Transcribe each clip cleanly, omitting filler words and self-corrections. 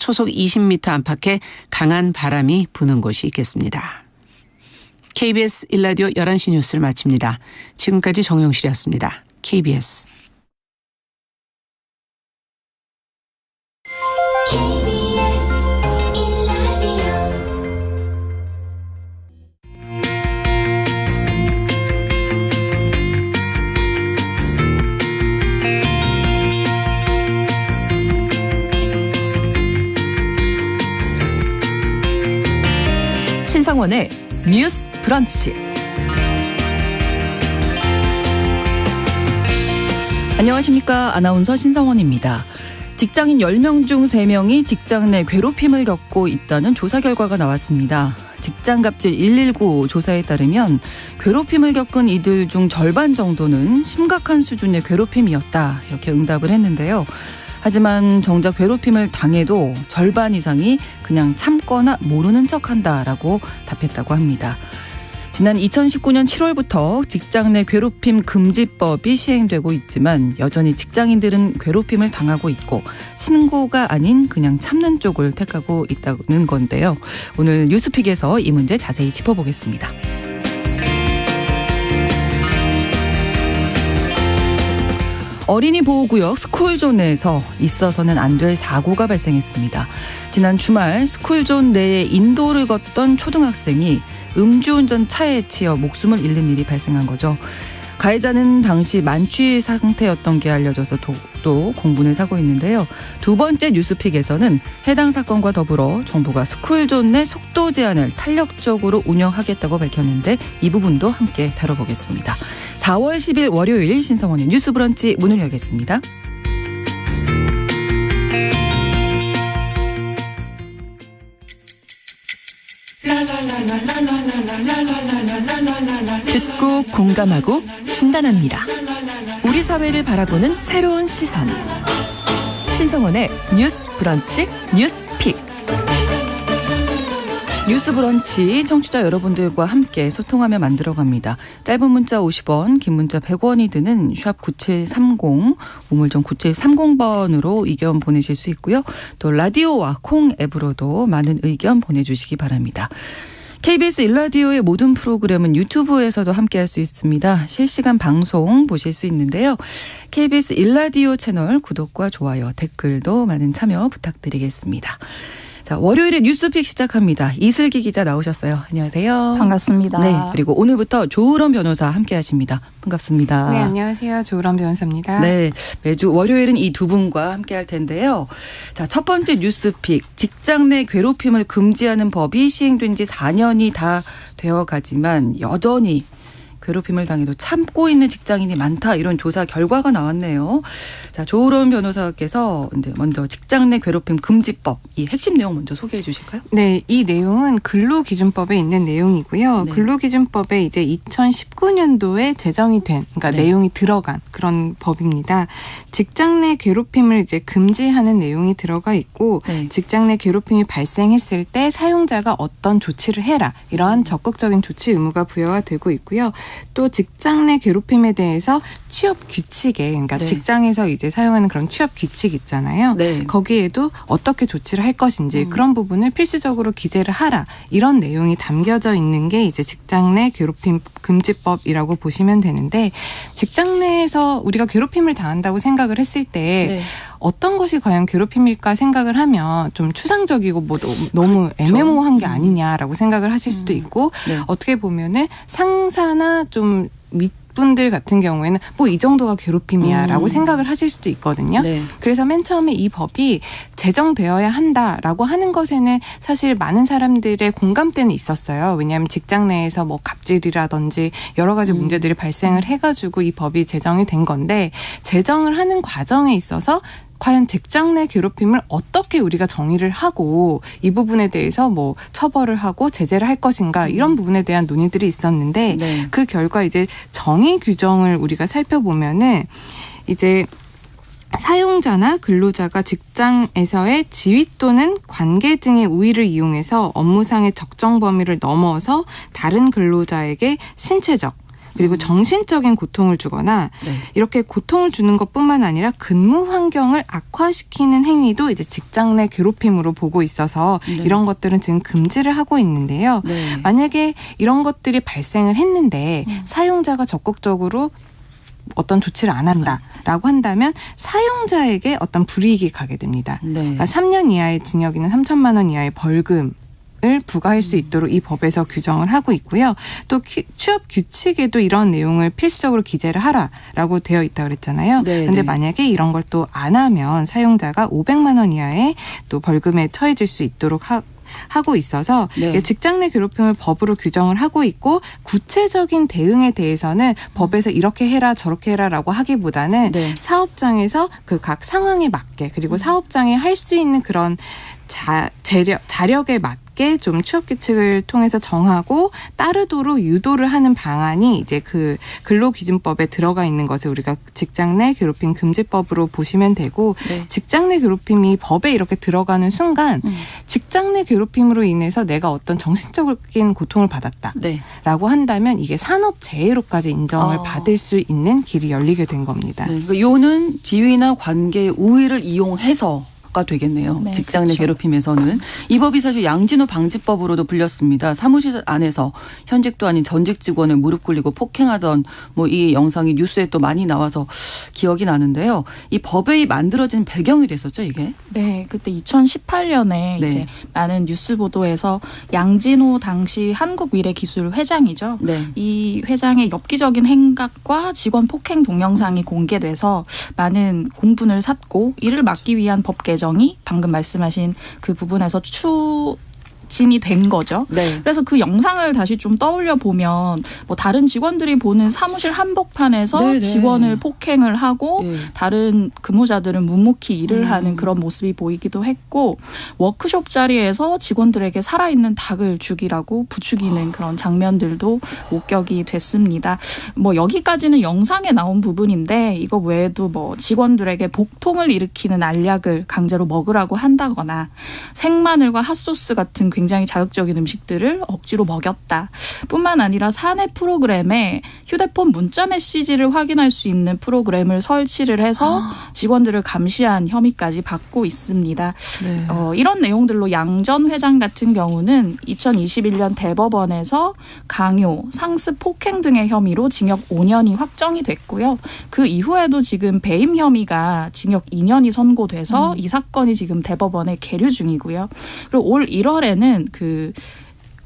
초속 20m 안팎의 강한 바람이 부는 곳이 있겠습니다. KBS 1라디오 11시 뉴스를 마칩니다. 지금까지 정용실이었습니다. KBS. 신성원의 뉴스 브런치. 안녕하십니까. 아나운서 신성원입니다. 직장인 10명 중 3명이 직장 내 괴롭힘을 겪고 있다는 조사 결과가 나왔습니다. 직장갑질 119 조사에 따르면 괴롭힘을 겪은 이들 중 절반 정도는 심각한 수준의 괴롭힘이었다, 이렇게 응답을 했는데요. 하지만 정작 괴롭힘을 당해도 절반 이상이 그냥 참거나 모르는 척한다라고 답했다고 합니다. 지난 2019년 7월부터 직장 내 괴롭힘 금지법이 시행되고 있지만 여전히 직장인들은 괴롭힘을 당하고 있고 신고가 아닌 그냥 참는 쪽을 택하고 있다는 건데요. 오늘 뉴스픽에서 이 문제 자세히 짚어보겠습니다. 어린이 보호구역 스쿨존 내에서 있어서는 안 될 사고가 발생했습니다. 지난 주말 스쿨존 내에 인도를 걷던 초등학생이 음주운전 차에 치여 목숨을 잃는 일이 발생한 거죠. 가해자는 당시 만취 상태였던 게 알려져서 또 공분을 사고 있는데요. 두 번째 뉴스픽에서는 해당 사건과 더불어 정부가 스쿨존 내 속도 제한을 탄력적으로 운영하겠다고 밝혔는데 이 부분도 함께 다뤄보겠습니다. 4월 10일 월요일 신성원의 뉴스 브런치 문을 열겠습니다. 듣고 공감하고 진단합니다. 우리 사회를 바라보는 새로운 시선. 신성원의 뉴스 브런치 뉴스픽. 뉴스 브런치 청취자 여러분들과 함께 소통하며 만들어갑니다. 짧은 문자 50원, 긴 문자 100원이 드는 샵 9730, 우물정 9730번으로 의견 보내실 수 있고요. 또 라디오와 콩 앱으로도 많은 의견 보내주시기 바랍니다. KBS 1라디오의 모든 프로그램은 유튜브에서도 함께할 수 있습니다. 실시간 방송 보실 수 있는데요. KBS 1라디오 채널 구독과 좋아요, 댓글도 많은 참여 부탁드리겠습니다. 자, 월요일에 뉴스픽 시작합니다. 이슬기 기자 나오셨어요. 안녕하세요. 반갑습니다. 네, 그리고 오늘부터 조으론 변호사 함께하십니다. 반갑습니다. 네, 안녕하세요. 조으론 변호사입니다. 네, 매주 월요일은 이 두 분과 함께할 텐데요. 자, 첫 번째 뉴스픽. 직장 내 괴롭힘을 금지하는 법이 시행된 지 4년이 다 되어가지만 여전히 괴롭힘을 당해도 참고 있는 직장인이 많다, 이런 조사 결과가 나왔네요. 자, 조으론 변호사께서 먼저 직장 내 괴롭힘 금지법, 이 핵심 내용 먼저 소개해 주실까요? 네, 이 내용은 근로기준법에 있는 내용이고요. 네. 근로기준법에 이제 2019년도에 제정이 된, 그러니까 네. 내용이 들어간 그런 법입니다. 직장 내 괴롭힘을 이제 금지하는 내용이 들어가 있고, 네. 직장 내 괴롭힘이 발생했을 때 사용자가 어떤 조치를 해라, 이러한 적극적인 조치 의무가 부여가 되고 있고요. 또 직장 내 괴롭힘에 대해서 취업 규칙에, 그러니까 네. 직장에서 이제 사용하는 그런 취업 규칙 있잖아요. 네. 거기에도 어떻게 조치를 할 것인지 그런 부분을 필수적으로 기재를 하라, 이런 내용이 담겨져 있는 게 이제 직장 내 괴롭힘 금지법이라고 보시면 되는데, 직장 내에서 우리가 괴롭힘을 당한다고 생각을 했을 때 네. 어떤 것이 과연 괴롭힘일까 생각을 하면 좀 추상적이고 뭐 너무 애매모호한 게 아니냐라고 생각을 하실 수도 있고, 네. 어떻게 보면은 상사나 좀 윗분들 같은 경우에는 뭐 이 정도가 괴롭힘이야라고 생각을 하실 수도 있거든요. 네. 그래서 맨 처음에 이 법이 제정되어야 한다라고 하는 것에는 사실 많은 사람들의 공감대는 있었어요. 왜냐하면 직장 내에서 뭐 갑질이라든지 여러 가지 문제들이 발생을 해가지고 이 법이 제정이 된 건데, 제정을 하는 과정에 있어서 과연 직장 내 괴롭힘을 어떻게 우리가 정의를 하고 이 부분에 대해서 뭐 처벌을 하고 제재를 할 것인가, 이런 부분에 대한 논의들이 있었는데, 네. 그 결과 이제 정의 규정을 우리가 살펴보면은 이제 사용자나 근로자가 직장에서의 지위 또는 관계 등의 우위를 이용해서 업무상의 적정 범위를 넘어서 다른 근로자에게 신체적, 그리고 정신적인 고통을 주거나 네. 이렇게 고통을 주는 것뿐만 아니라 근무 환경을 악화시키는 행위도 이제 직장 내 괴롭힘으로 보고 있어서 네. 이런 것들은 지금 금지를 하고 있는데요. 네. 만약에 이런 것들이 발생을 했는데 사용자가 적극적으로 어떤 조치를 안 한다라고 한다면 사용자에게 어떤 불이익이 가게 됩니다. 네. 그러니까 3년 이하의 징역이나 3천만 원 이하의 벌금을 부과할 수 있도록 이 법에서 규정을 하고 있고요. 또 취업 규칙에도 이런 내용을 필수적으로 기재를 하라라고 되어 있다 그랬잖아요. 네, 근데 네. 만약에 이런 걸 또 안 하면 사용자가 500만 원 이하의 또 벌금에 처해질 수 있도록 하고 있어서 네. 직장 내 괴롭힘을 법으로 규정을 하고 있고 구체적인 대응에 대해서는 법에서 이렇게 해라 저렇게 해라라고 하기보다는 네. 사업장에서 그 각 상황에 맞게 그리고 사업장에 할 수 있는 그런 자력에 맞게 좀 취업 규칙을 통해서 정하고 따르도록 유도를 하는 방안이 이제 그 근로기준법에 들어가 있는 것을 우리가 직장 내 괴롭힘 금지법으로 보시면 되고 네. 직장 내 괴롭힘이 법에 이렇게 들어가는 순간 직장 내 괴롭힘으로 인해서 내가 어떤 정신적인 고통을 받았다라고 네. 한다면 이게 산업재해로까지 인정을 어. 받을 수 있는 길이 열리게 된 겁니다. 네. 그러니까 요는 지위나 관계 우위를 이용해서 가 되겠네요. 네, 직장 내 그렇죠. 괴롭힘에서는. 이 법이 사실 양진호 방지법으로도 불렸습니다. 사무실 안에서 현직도 아닌 전직 직원을 무릎 꿇리고 폭행하던 뭐 이 영상이 뉴스에 또 많이 나와서 기억이 나는데요. 이 법이 만들어진 배경이 됐었죠, 이게? 네, 그때 2018년에 네. 이제 많은 뉴스 보도에서 양진호 당시 한국미래기술 회장이죠. 네. 이 회장의 엽기적인 행각과 직원 폭행 동영상이 공개돼서 많은 공분을 샀고 이를 막기 위한 법 개정이 방금 말씀하신 그 부분에서 추진이 된 거죠. 네. 그래서 그 영상을 다시 좀 떠올려 보면 뭐 다른 직원들이 보는 사무실 한복판에서 네네. 직원을 폭행을 하고 네. 다른 근무자들은 묵묵히 일을 하는 그런 모습이 보이기도 했고 워크숍 자리에서 직원들에게 살아있는 닭을 죽이라고 부추기는 그런 장면들도 목격이 됐습니다. 뭐 여기까지는 영상에 나온 부분인데 이거 외에도 뭐 직원들에게 복통을 일으키는 알약을 강제로 먹으라고 한다거나 생마늘과 핫소스 같은 굉장히 자극적인 음식들을 억지로 먹였다. 뿐만 아니라 사내 프로그램에 휴대폰 문자 메시지를 확인할 수 있는 프로그램을 설치를 해서 직원들을 감시한 혐의까지 받고 있습니다. 네. 이런 내용들로 양 전 회장 같은 경우는 2021년 대법원에서 강요, 상습 폭행 등의 혐의로 징역 5년이 확정이 됐고요. 그 이후에도 지금 배임 혐의가 징역 2년이 선고돼서 이 사건이 지금 대법원에 계류 중이고요. 그리고 올 1월에는 그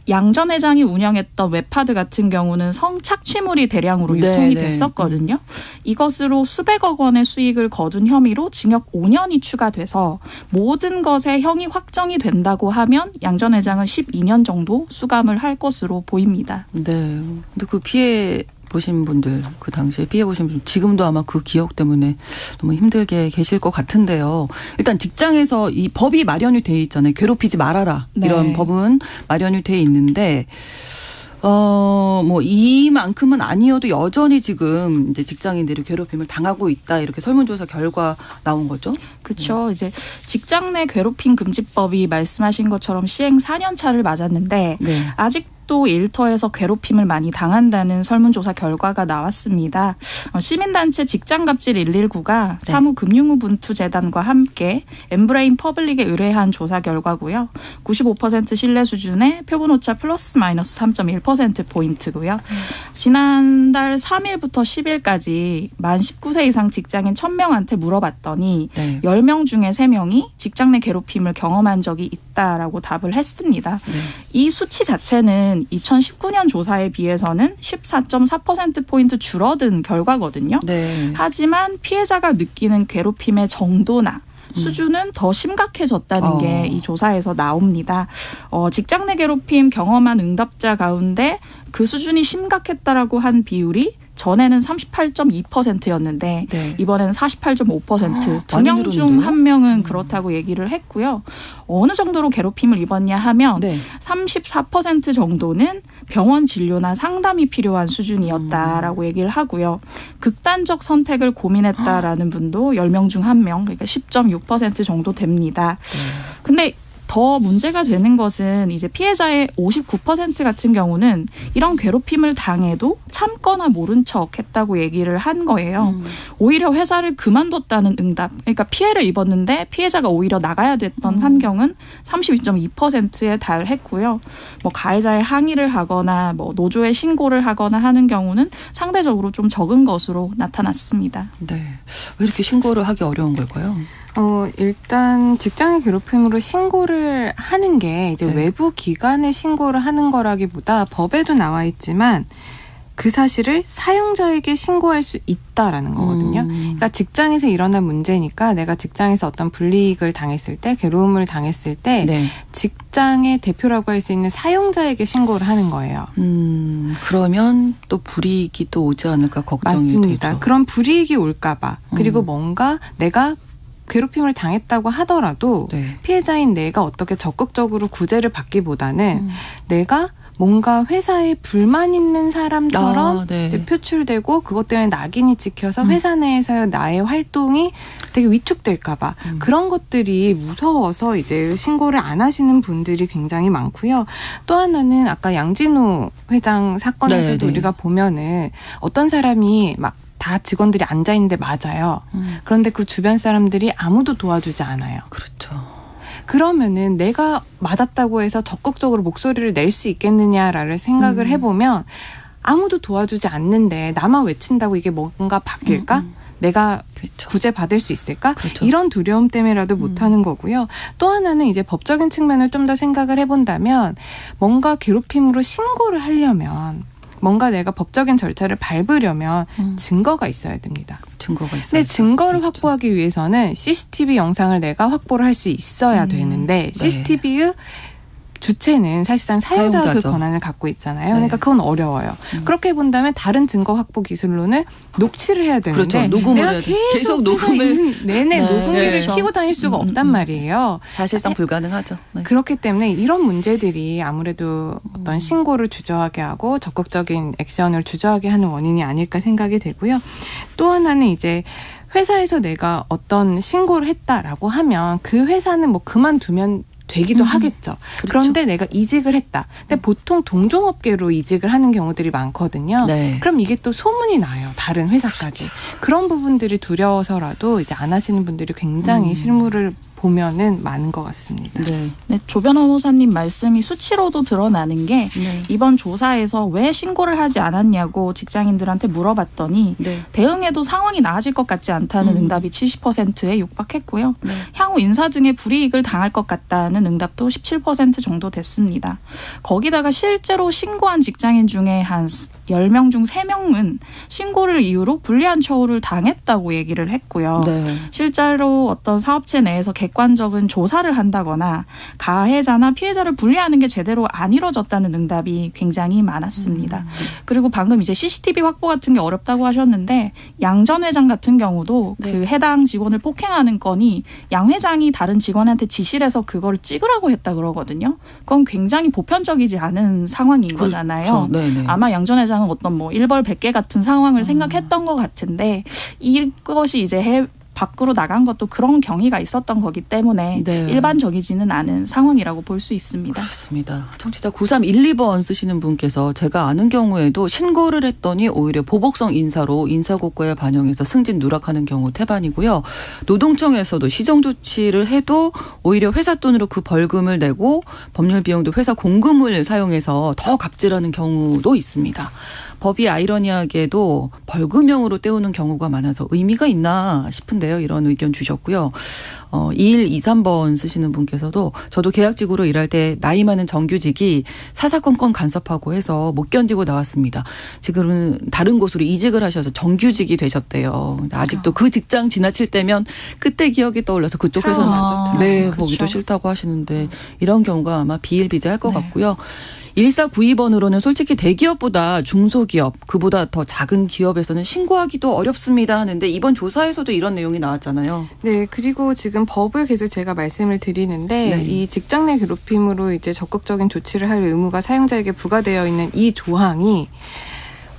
양 전 회장이 운영했던 웹하드 같은 경우는 성착취물이 대량으로 유통이 네, 됐었거든요. 이것으로 수백억 원의 수익을 거둔 혐의로 징역 5년이 추가돼서 모든 것에 형이 확정이 된다고 하면 양 전 회장은 12년 정도 수감을 할 것으로 보입니다. 네. 근데 그 피해 보신 분들, 그 당시에 피해 보신 분들 지금도 아마 그 기억 때문에 너무 힘들게 계실 것 같은데요. 일단 직장에서 이 법이 마련이 돼 있잖아요. 괴롭히지 말아라. 네. 이런 법은 마련이 돼 있는데 뭐 이만큼은 아니어도 여전히 지금 이제 직장인들이 괴롭힘을 당하고 있다. 이렇게 설문조사 결과 나온 거죠. 그렇죠. 이제 직장 내 괴롭힘 금지법이 말씀하신 것처럼 시행 4년 차를 맞았는데 네. 아직도 일터에서 괴롭힘을 많이 당한다는 설문조사 결과가 나왔습니다. 시민단체 직장갑질 119가 네. 사무금융부분투재단과 함께 엠브레인 퍼블릭에 의뢰한 조사 결과고요. 95% 신뢰 수준의 표본오차 플러스 마이너스 3.1%포인트고요. 지난달 3일부터 10일까지 만 19세 이상 직장인 1000명한테 물어봤더니 네. 10명 중에 3명이 직장 내 괴롭힘을 경험한 적이 있다라고 답을 했습니다. 네. 이 수치 자체는 2019년 조사에 비해서는 14.4%포인트 줄어든 결과거든요. 네. 하지만 피해자가 느끼는 괴롭힘의 정도나 수준은 더 심각해졌다는 게 이 조사에서 나옵니다. 직장 내 괴롭힘 경험한 응답자 가운데 그 수준이 심각했다라고 한 비율이 전에는 38.2%였는데 네. 이번에는 48.5%. 두 많이 명 중 늘었는데요? 한 명은 그렇다고 얘기를 했고요. 어느 정도로 괴롭힘을 입었냐 하면 네. 34% 정도는 병원 진료나 상담이 필요한 수준이었다라고 얘기를 하고요. 극단적 선택을 고민했다라는 분도 10명 중 1명, 그러니까 10.6% 정도 됩니다. 근데 더 문제가 되는 것은 이제 피해자의 59% 같은 경우는 이런 괴롭힘을 당해도 참거나 모른 척 했다고 얘기를 한 거예요. 오히려 회사를 그만뒀다는 응답. 그러니까 피해를 입었는데 피해자가 오히려 나가야 됐던 환경은 32.2%에 달했고요. 뭐 가해자의 항의를 하거나 뭐 노조에 신고를 하거나 하는 경우는 상대적으로 좀 적은 것으로 나타났습니다. 네. 왜 이렇게 신고를 하기 어려운 걸까요? 일단 직장의 괴롭힘으로 신고를 하는 게 이제 네. 외부 기관에 신고를 하는 거라기보다 법에도 나와 있지만 그 사실을 사용자에게 신고할 수 있다라는 거거든요. 그러니까 직장에서 일어난 문제니까 내가 직장에서 어떤 불이익을 당했을 때, 괴로움을 당했을 때 네. 직장의 대표라고 할 수 있는 사용자에게 신고를 하는 거예요. 그러면 또 불이익이 또 오지 않을까 걱정이 맞습니다. 되죠. 그런 불이익이 올까 봐. 그리고 뭔가 내가 괴롭힘을 당했다고 하더라도 네. 피해자인 내가 어떻게 적극적으로 구제를 받기보다는 내가 뭔가 회사에 불만 있는 사람처럼 네. 이제 표출되고 그것 때문에 낙인이 찍혀서 회사 내에서의 나의 활동이 되게 위축될까 봐 그런 것들이 무서워서 이제 신고를 안 하시는 분들이 굉장히 많고요. 또 하나는 아까 양진호 회장 사건에서도 네, 네. 우리가 보면은 어떤 사람이 막 다 직원들이 앉아 있는데 맞아요. 그런데 그 주변 사람들이 아무도 도와주지 않아요. 그렇죠. 그러면은 내가 맞았다고 해서 적극적으로 목소리를 낼 수 있겠느냐라는 생각을 해보면 아무도 도와주지 않는데 나만 외친다고 이게 뭔가 바뀔까? 내가 그렇죠. 구제 받을 수 있을까? 그렇죠. 이런 두려움 때문에라도 못하는 거고요. 또 하나는 이제 법적인 측면을 좀 더 생각을 해본다면 뭔가 괴롭힘으로 신고를 하려면 뭔가 내가 법적인 절차를 밟으려면 증거가 있어야 됩니다. 증거가 있어요. 근데 증거를 확보하기 위해서는 CCTV 영상을 내가 확보를 할 수 있어야 되는데 CCTV의 주체는 사실상 사용자가 그 사용자죠. 권한을 갖고 있잖아요. 네. 그러니까 그건 어려워요. 그렇게 본다면 다른 증거 확보 기술로는 녹취를 해야 되는데 그렇죠. 녹음을 내가 해야 돼. 계속 녹음을 녹음을 내내 네. 녹음기를 네. 켜고 다닐 수가 없단 말이에요. 사실상 불가능하죠. 네. 그렇기 때문에 이런 문제들이 아무래도 어떤 신고를 주저하게 하고 적극적인 액션을 주저하게 하는 원인이 아닐까 생각이 되고요. 또 하나는 이제 회사에서 내가 어떤 신고를 했다라고 하면 그 회사는 뭐 그만두면 되기도 하겠죠. 그렇죠. 그런데 내가 이직을 했다. 근데 보통 동종업계로 이직을 하는 경우들이 많거든요. 네. 그럼 이게 또 소문이 나요. 다른 회사까지. 그런 부분들이 두려워서라도 이제 안 하시는 분들이 굉장히 실무를 보면은 많은 것 같습니다. 네. 네, 조 변호사님 말씀이 수치로도 드러나는 게 네. 이번 조사에서 왜 신고를 하지 않았냐고 직장인들한테 물어봤더니 네. 대응해도 상황이 나아질 것 같지 않다는 응답이 70%에 육박했고요. 네. 향후 인사 등의 불이익을 당할 것 같다는 응답도 17% 정도 됐습니다. 거기다가 실제로 신고한 직장인 중에 한 10명 중 3명은 신고를 이유로 불리한 처우를 당했다고 얘기를 했고요. 네. 실제로 어떤 사업체 내에서 객관적인 조사를 한다거나 가해자나 피해자를 분리하는 게 제대로 안 이루어졌다는 응답이 굉장히 많았습니다. 그리고 방금 이제 CCTV 확보 같은 게 어렵다고 하셨는데 양 전 회장 같은 경우도 네. 그 해당 직원을 폭행하는 건이 양 회장이 다른 직원한테 지시를 해서 그걸 찍으라고 했다 그러거든요. 그건 굉장히 보편적이지 않은 상황인 거잖아요. 네네. 아마 양 전 회장은 어떤 뭐 일벌 100개 같은 상황을 생각했던 것 같은데 이것이 이제 밖으로 나간 것도 그런 경위가 있었던 거기 때문에 네. 일반적이지는 않은 상황이라고 볼 수 있습니다. 그렇습니다. 청취자 9312번 쓰시는 분께서 제가 아는 경우에도 신고를 했더니 오히려 보복성 인사로 인사고과에 반영해서 승진 누락하는 경우 태반이고요. 노동청에서도 시정조치를 해도 오히려 회사 돈으로 그 벌금을 내고 법률 비용도 회사 공금을 사용해서 더 갑질하는 경우도 있습니다. 법이 아이러니하게도 벌금형으로 때우는 경우가 많아서 의미가 있나 싶은데요. 이런 의견 주셨고요. 2123번 쓰시는 분께서도 저도 계약직으로 일할 때 나이 많은 정규직이 사사건건 간섭하고 해서 못 견디고 나왔습니다. 지금은 다른 곳으로 이직을 하셔서 정규직이 되셨대요. 근데 아직도 그 직장 지나칠 때면 그때 기억이 떠올라서 그쪽 회사는 트라우마죠. 네, 그렇죠. 보기도 싫다고 하시는데 이런 경우가 아마 비일비재할 것 네. 같고요. 1492번으로는 솔직히 대기업보다 중소기업, 그보다 더 작은 기업에서는 신고하기도 어렵습니다 하는데 이번 조사에서도 이런 내용이 나왔잖아요. 네, 그리고 지금 법을 계속 제가 말씀을 드리는데 네. 이 직장 내 괴롭힘으로 이제 적극적인 조치를 할 의무가 사용자에게 부과되어 있는 이 조항이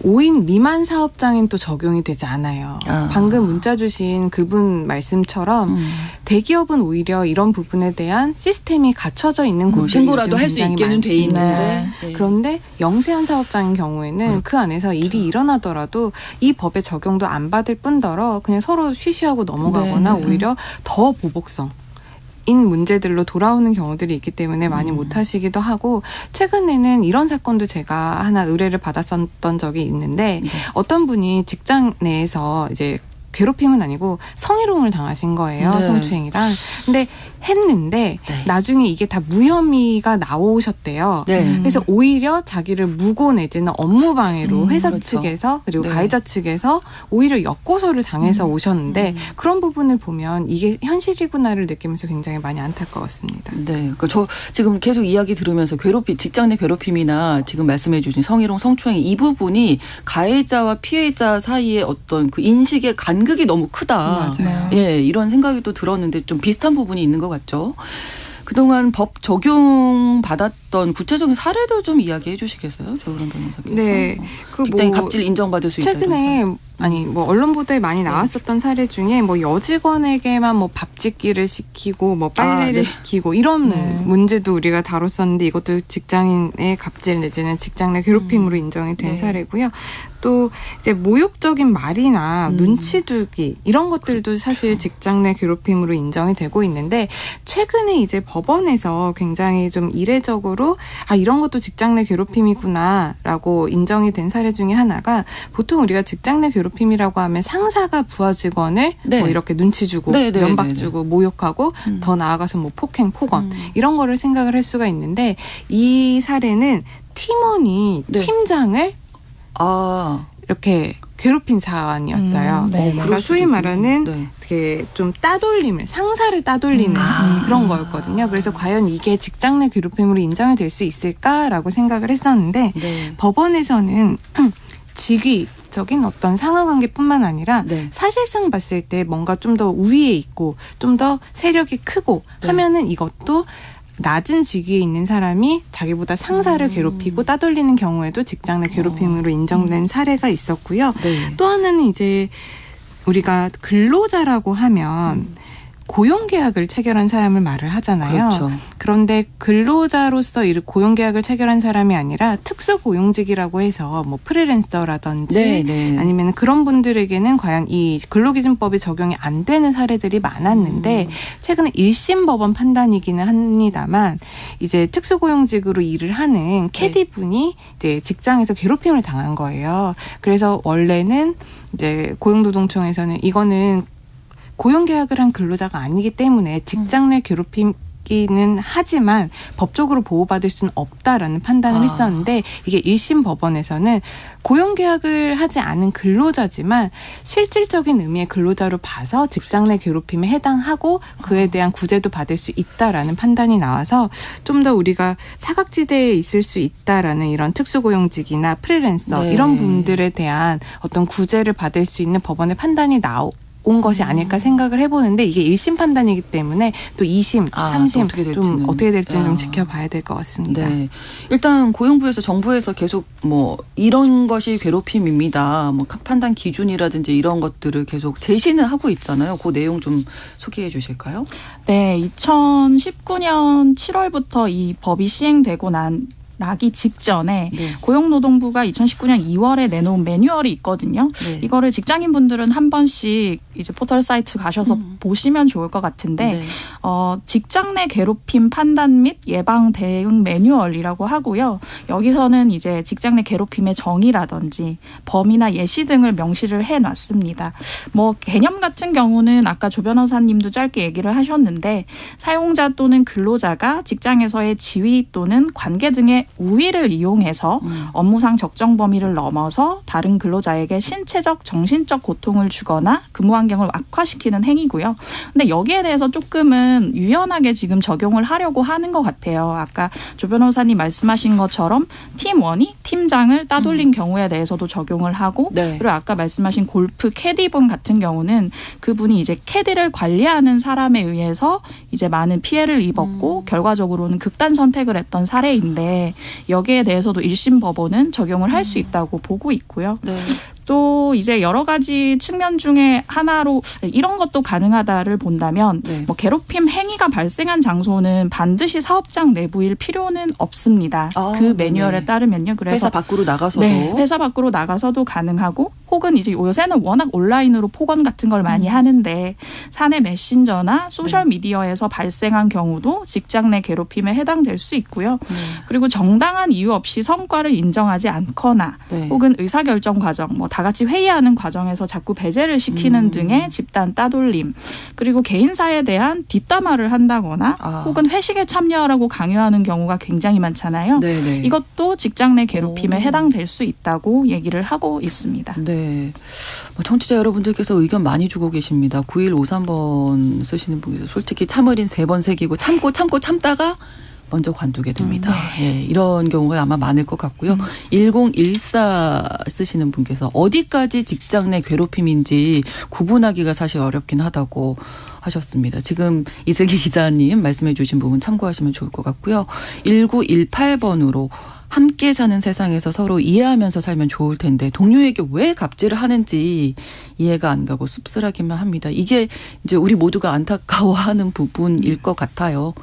5인 미만 사업장엔 또 적용이 되지 않아요. 방금 문자 주신 그분 말씀처럼 대기업은 오히려 이런 부분에 대한 시스템이 갖춰져 있는 곳들이 신고라도 할 수 굉장히 있게는 돼 있는데 네. 그런데 영세한 사업장인 경우에는 그 안에서 일이 일어나더라도 이 법의 적용도 안 받을 뿐더러 그냥 서로 쉬쉬하고 넘어가거나 오히려 더 보복성 인 문제들로 돌아오는 경우들이 있기 때문에 많이 못하시기도 하고 최근에는 이런 사건도 제가 하나 의뢰를 받았었던 적이 있는데 어떤 분이 직장 내에서 이제 괴롭힘은 아니고 성희롱을 당하신 거예요. 네. 성추행이랑. 근데 했는데 네. 나중에 이게 다 무혐의가 나오셨대요. 네. 그래서 오히려 자기를 무고 내지는 업무방해로 회사 그렇죠. 측에서 그리고 네. 가해자 측에서 오히려 역고소를 당해서 오셨는데 그런 부분을 보면 이게 현실이구나를 느끼면서 굉장히 많이 안타까웠습니다. 네, 그러니까 저 지금 계속 이야기 들으면서 직장 내 괴롭힘이나 지금 말씀해주신 성희롱, 성추행 이 부분이 가해자와 피해자 사이의 어떤 그 인식의 간극이 너무 크다. 맞아요. 예, 이런 생각이 또 들었는데 좀 비슷한 부분이 있는 것 같죠. 그동안 법 적용 받았던 구체적인 사례도 좀 이야기해 주시겠어요, 조은정 변호사께서? 네, 그 직장인 뭐 갑질 인정받을 수 있다. 최근에 뭐 언론 보도에 많이 나왔었던 사례 중에 뭐 여직원에게만 뭐 밥 짓기를 시키고 뭐 빨래를 시키고 이런 문제도 우리가 다뤘었는데 이것도 직장인의 갑질 내지는 직장 내 괴롭힘으로 인정이 된 사례고요. 또 이제 모욕적인 말이나 눈치두기 이런 것들도 사실 직장 내 괴롭힘으로 인정이 되고 있는데 최근에 이제 법원에서 굉장히 좀 이례적으로 이런 것도 직장 내 괴롭힘이구나라고 인정이 된 사례 중에 하나가 보통 우리가 직장 내 괴롭힘이라고 하면 상사가 부하 직원을 뭐 이렇게 눈치 주고 면박 주고 모욕하고 더 나아가서 뭐 폭행, 폭언 이런 거를 생각을 할 수가 있는데 이 사례는 팀원이 팀장을 이렇게 괴롭힌 사안이었어요. 그러니까 소위 말하는 되게 좀 따돌림을 상사를 따돌리는 그런 거였거든요. 그래서 과연 이게 직장 내 괴롭힘으로 인정이 될 수 있을까라고 생각을 했었는데 법원에서는 직위적인 어떤 상하관계뿐만 아니라 사실상 봤을 때 뭔가 좀 더 우위에 있고 좀 더 세력이 크고 하면은 이것도 낮은 직위에 있는 사람이 자기보다 상사를 괴롭히고 따돌리는 경우에도 직장 내 괴롭힘으로 인정된 사례가 있었고요. 또 하나는 이제 우리가 근로자라고 하면 고용계약을 체결한 사람을 말을 하잖아요. 그렇죠. 그런데 근로자로서 고용계약을 체결한 사람이 아니라 특수고용직이라고 해서 뭐 프리랜서라든지 아니면 그런 분들에게는 과연 이 근로기준법이 적용이 안 되는 사례들이 많았는데 최근에 1심 법원 판단이기는 합니다만 이제 특수고용직으로 일을 하는 캐디분이 이제 직장에서 괴롭힘을 당한 거예요. 그래서 원래는 이제 고용노동청에서는 이거는 고용계약을 한 근로자가 아니기 때문에 직장 내 괴롭히기는 하지만 법적으로 보호받을 수는 없다라는 판단을 했었는데 이게 1심 법원에서는 고용계약을 하지 않은 근로자지만 실질적인 의미의 근로자로 봐서 직장 내 괴롭힘에 해당하고 그에 대한 구제도 받을 수 있다라는 판단이 나와서 좀 더 우리가 사각지대에 있을 수 있다라는 이런 특수고용직이나 프리랜서 이런 분들에 대한 어떤 구제를 받을 수 있는 법원의 판단이 온 것이 아닐까 생각을 해보는데 이게 1심 판단이기 때문에 또 2심, 3심 좀 어떻게 될지는 좀 지켜봐야 될 것 같습니다. 일단 고용부에서 정부에서 계속 뭐 이런 것이 괴롭힘입니다. 뭐 판단 기준이라든지 이런 것들을 계속 제시는 하고 있잖아요. 그 내용 좀 소개해 주실까요? 네, 2019년 7월부터 이 법이 시행되고 나기 직전에 고용노동부가 2019년 2월에 내놓은 매뉴얼이 있거든요. 이거를 직장인분들은 한 번씩 이제 포털 사이트 가셔서 보시면 좋을 것 같은데 직장 내 괴롭힘 판단 및 예방 대응 매뉴얼이라고 하고요. 여기서는 이제 직장 내 괴롭힘의 정의라든지 범위나 예시 등을 명시를 해놨습니다. 뭐 개념 같은 경우는 아까 조 변호사님도 짧게 얘기를 하셨는데 사용자 또는 근로자가 직장에서의 지위 또는 관계 등의 우위를 이용해서 업무상 적정 범위를 넘어서 다른 근로자에게 신체적, 정신적 고통을 주거나 근무 환경을 악화시키는 행위고요. 근데 여기에 대해서 조금은 유연하게 지금 적용을 하려고 하는 것 같아요. 아까 조 변호사님 말씀하신 것처럼 팀원이 팀장을 따돌린 경우에 대해서도 적용을 하고 네. 그리고 아까 말씀하신 골프 캐디분 같은 경우는 그분이 이제 캐디를 관리하는 사람에 의해서 이제 많은 피해를 입었고 결과적으로는 극단 선택을 했던 사례인데 여기에 대해서도 1심 법원은 적용을 할 수 있다고 보고 있고요. 네. 또 이제 여러 가지 측면 중에 하나로 이런 것도 가능하다를 본다면 네. 뭐 괴롭힘 행위가 발생한 장소는 반드시 사업장 내부일 필요는 없습니다. 아, 그 매뉴얼에 네네. 따르면요. 그래서 회사 밖으로 나가서도. 네, 회사 밖으로 나가서도 가능하고 혹은 이제 요새는 워낙 온라인으로 폭언 같은 걸 많이 하는데 사내 메신저나 소셜 미디어에서 발생한 경우도 직장 내 괴롭힘에 해당될 수 있고요. 그리고 정당한 이유 없이 성과를 인정하지 않거나 네. 혹은 의사결정 과정, 뭐 다 같이 회의하는 과정에서 자꾸 배제를 시키는 등의 집단 따돌림, 그리고 개인사에 대한 뒷담화를 한다거나 혹은 회식에 참여하라고 강요하는 경우가 굉장히 많잖아요. 네네. 이것도 직장 내 괴롭힘에 해당될 수 있다고 얘기를 하고 있습니다. 네. 청취자 여러분들께서 의견 많이 주고 계십니다. 9153번 쓰시는 분께서 솔직히 참을인 3번 새기고 참다가 먼저 관두게 됩니다. 예, 이런 경우가 아마 많을 것 같고요. 1014 쓰시는 분께서 어디까지 직장 내 괴롭힘인지 구분하기가 사실 어렵긴 하다고 하셨습니다. 지금 이슬기 기자님 말씀해 주신 부분 참고하시면 좋을 것 같고요. 1918번으로 함께 사는 세상에서 서로 이해하면서 살면 좋을 텐데 동료에게 왜 갑질을 하는지 이해가 안 가고 씁쓸하기만 합니다. 이게 이제 우리 모두가 안타까워하는 부분일 것 같아요.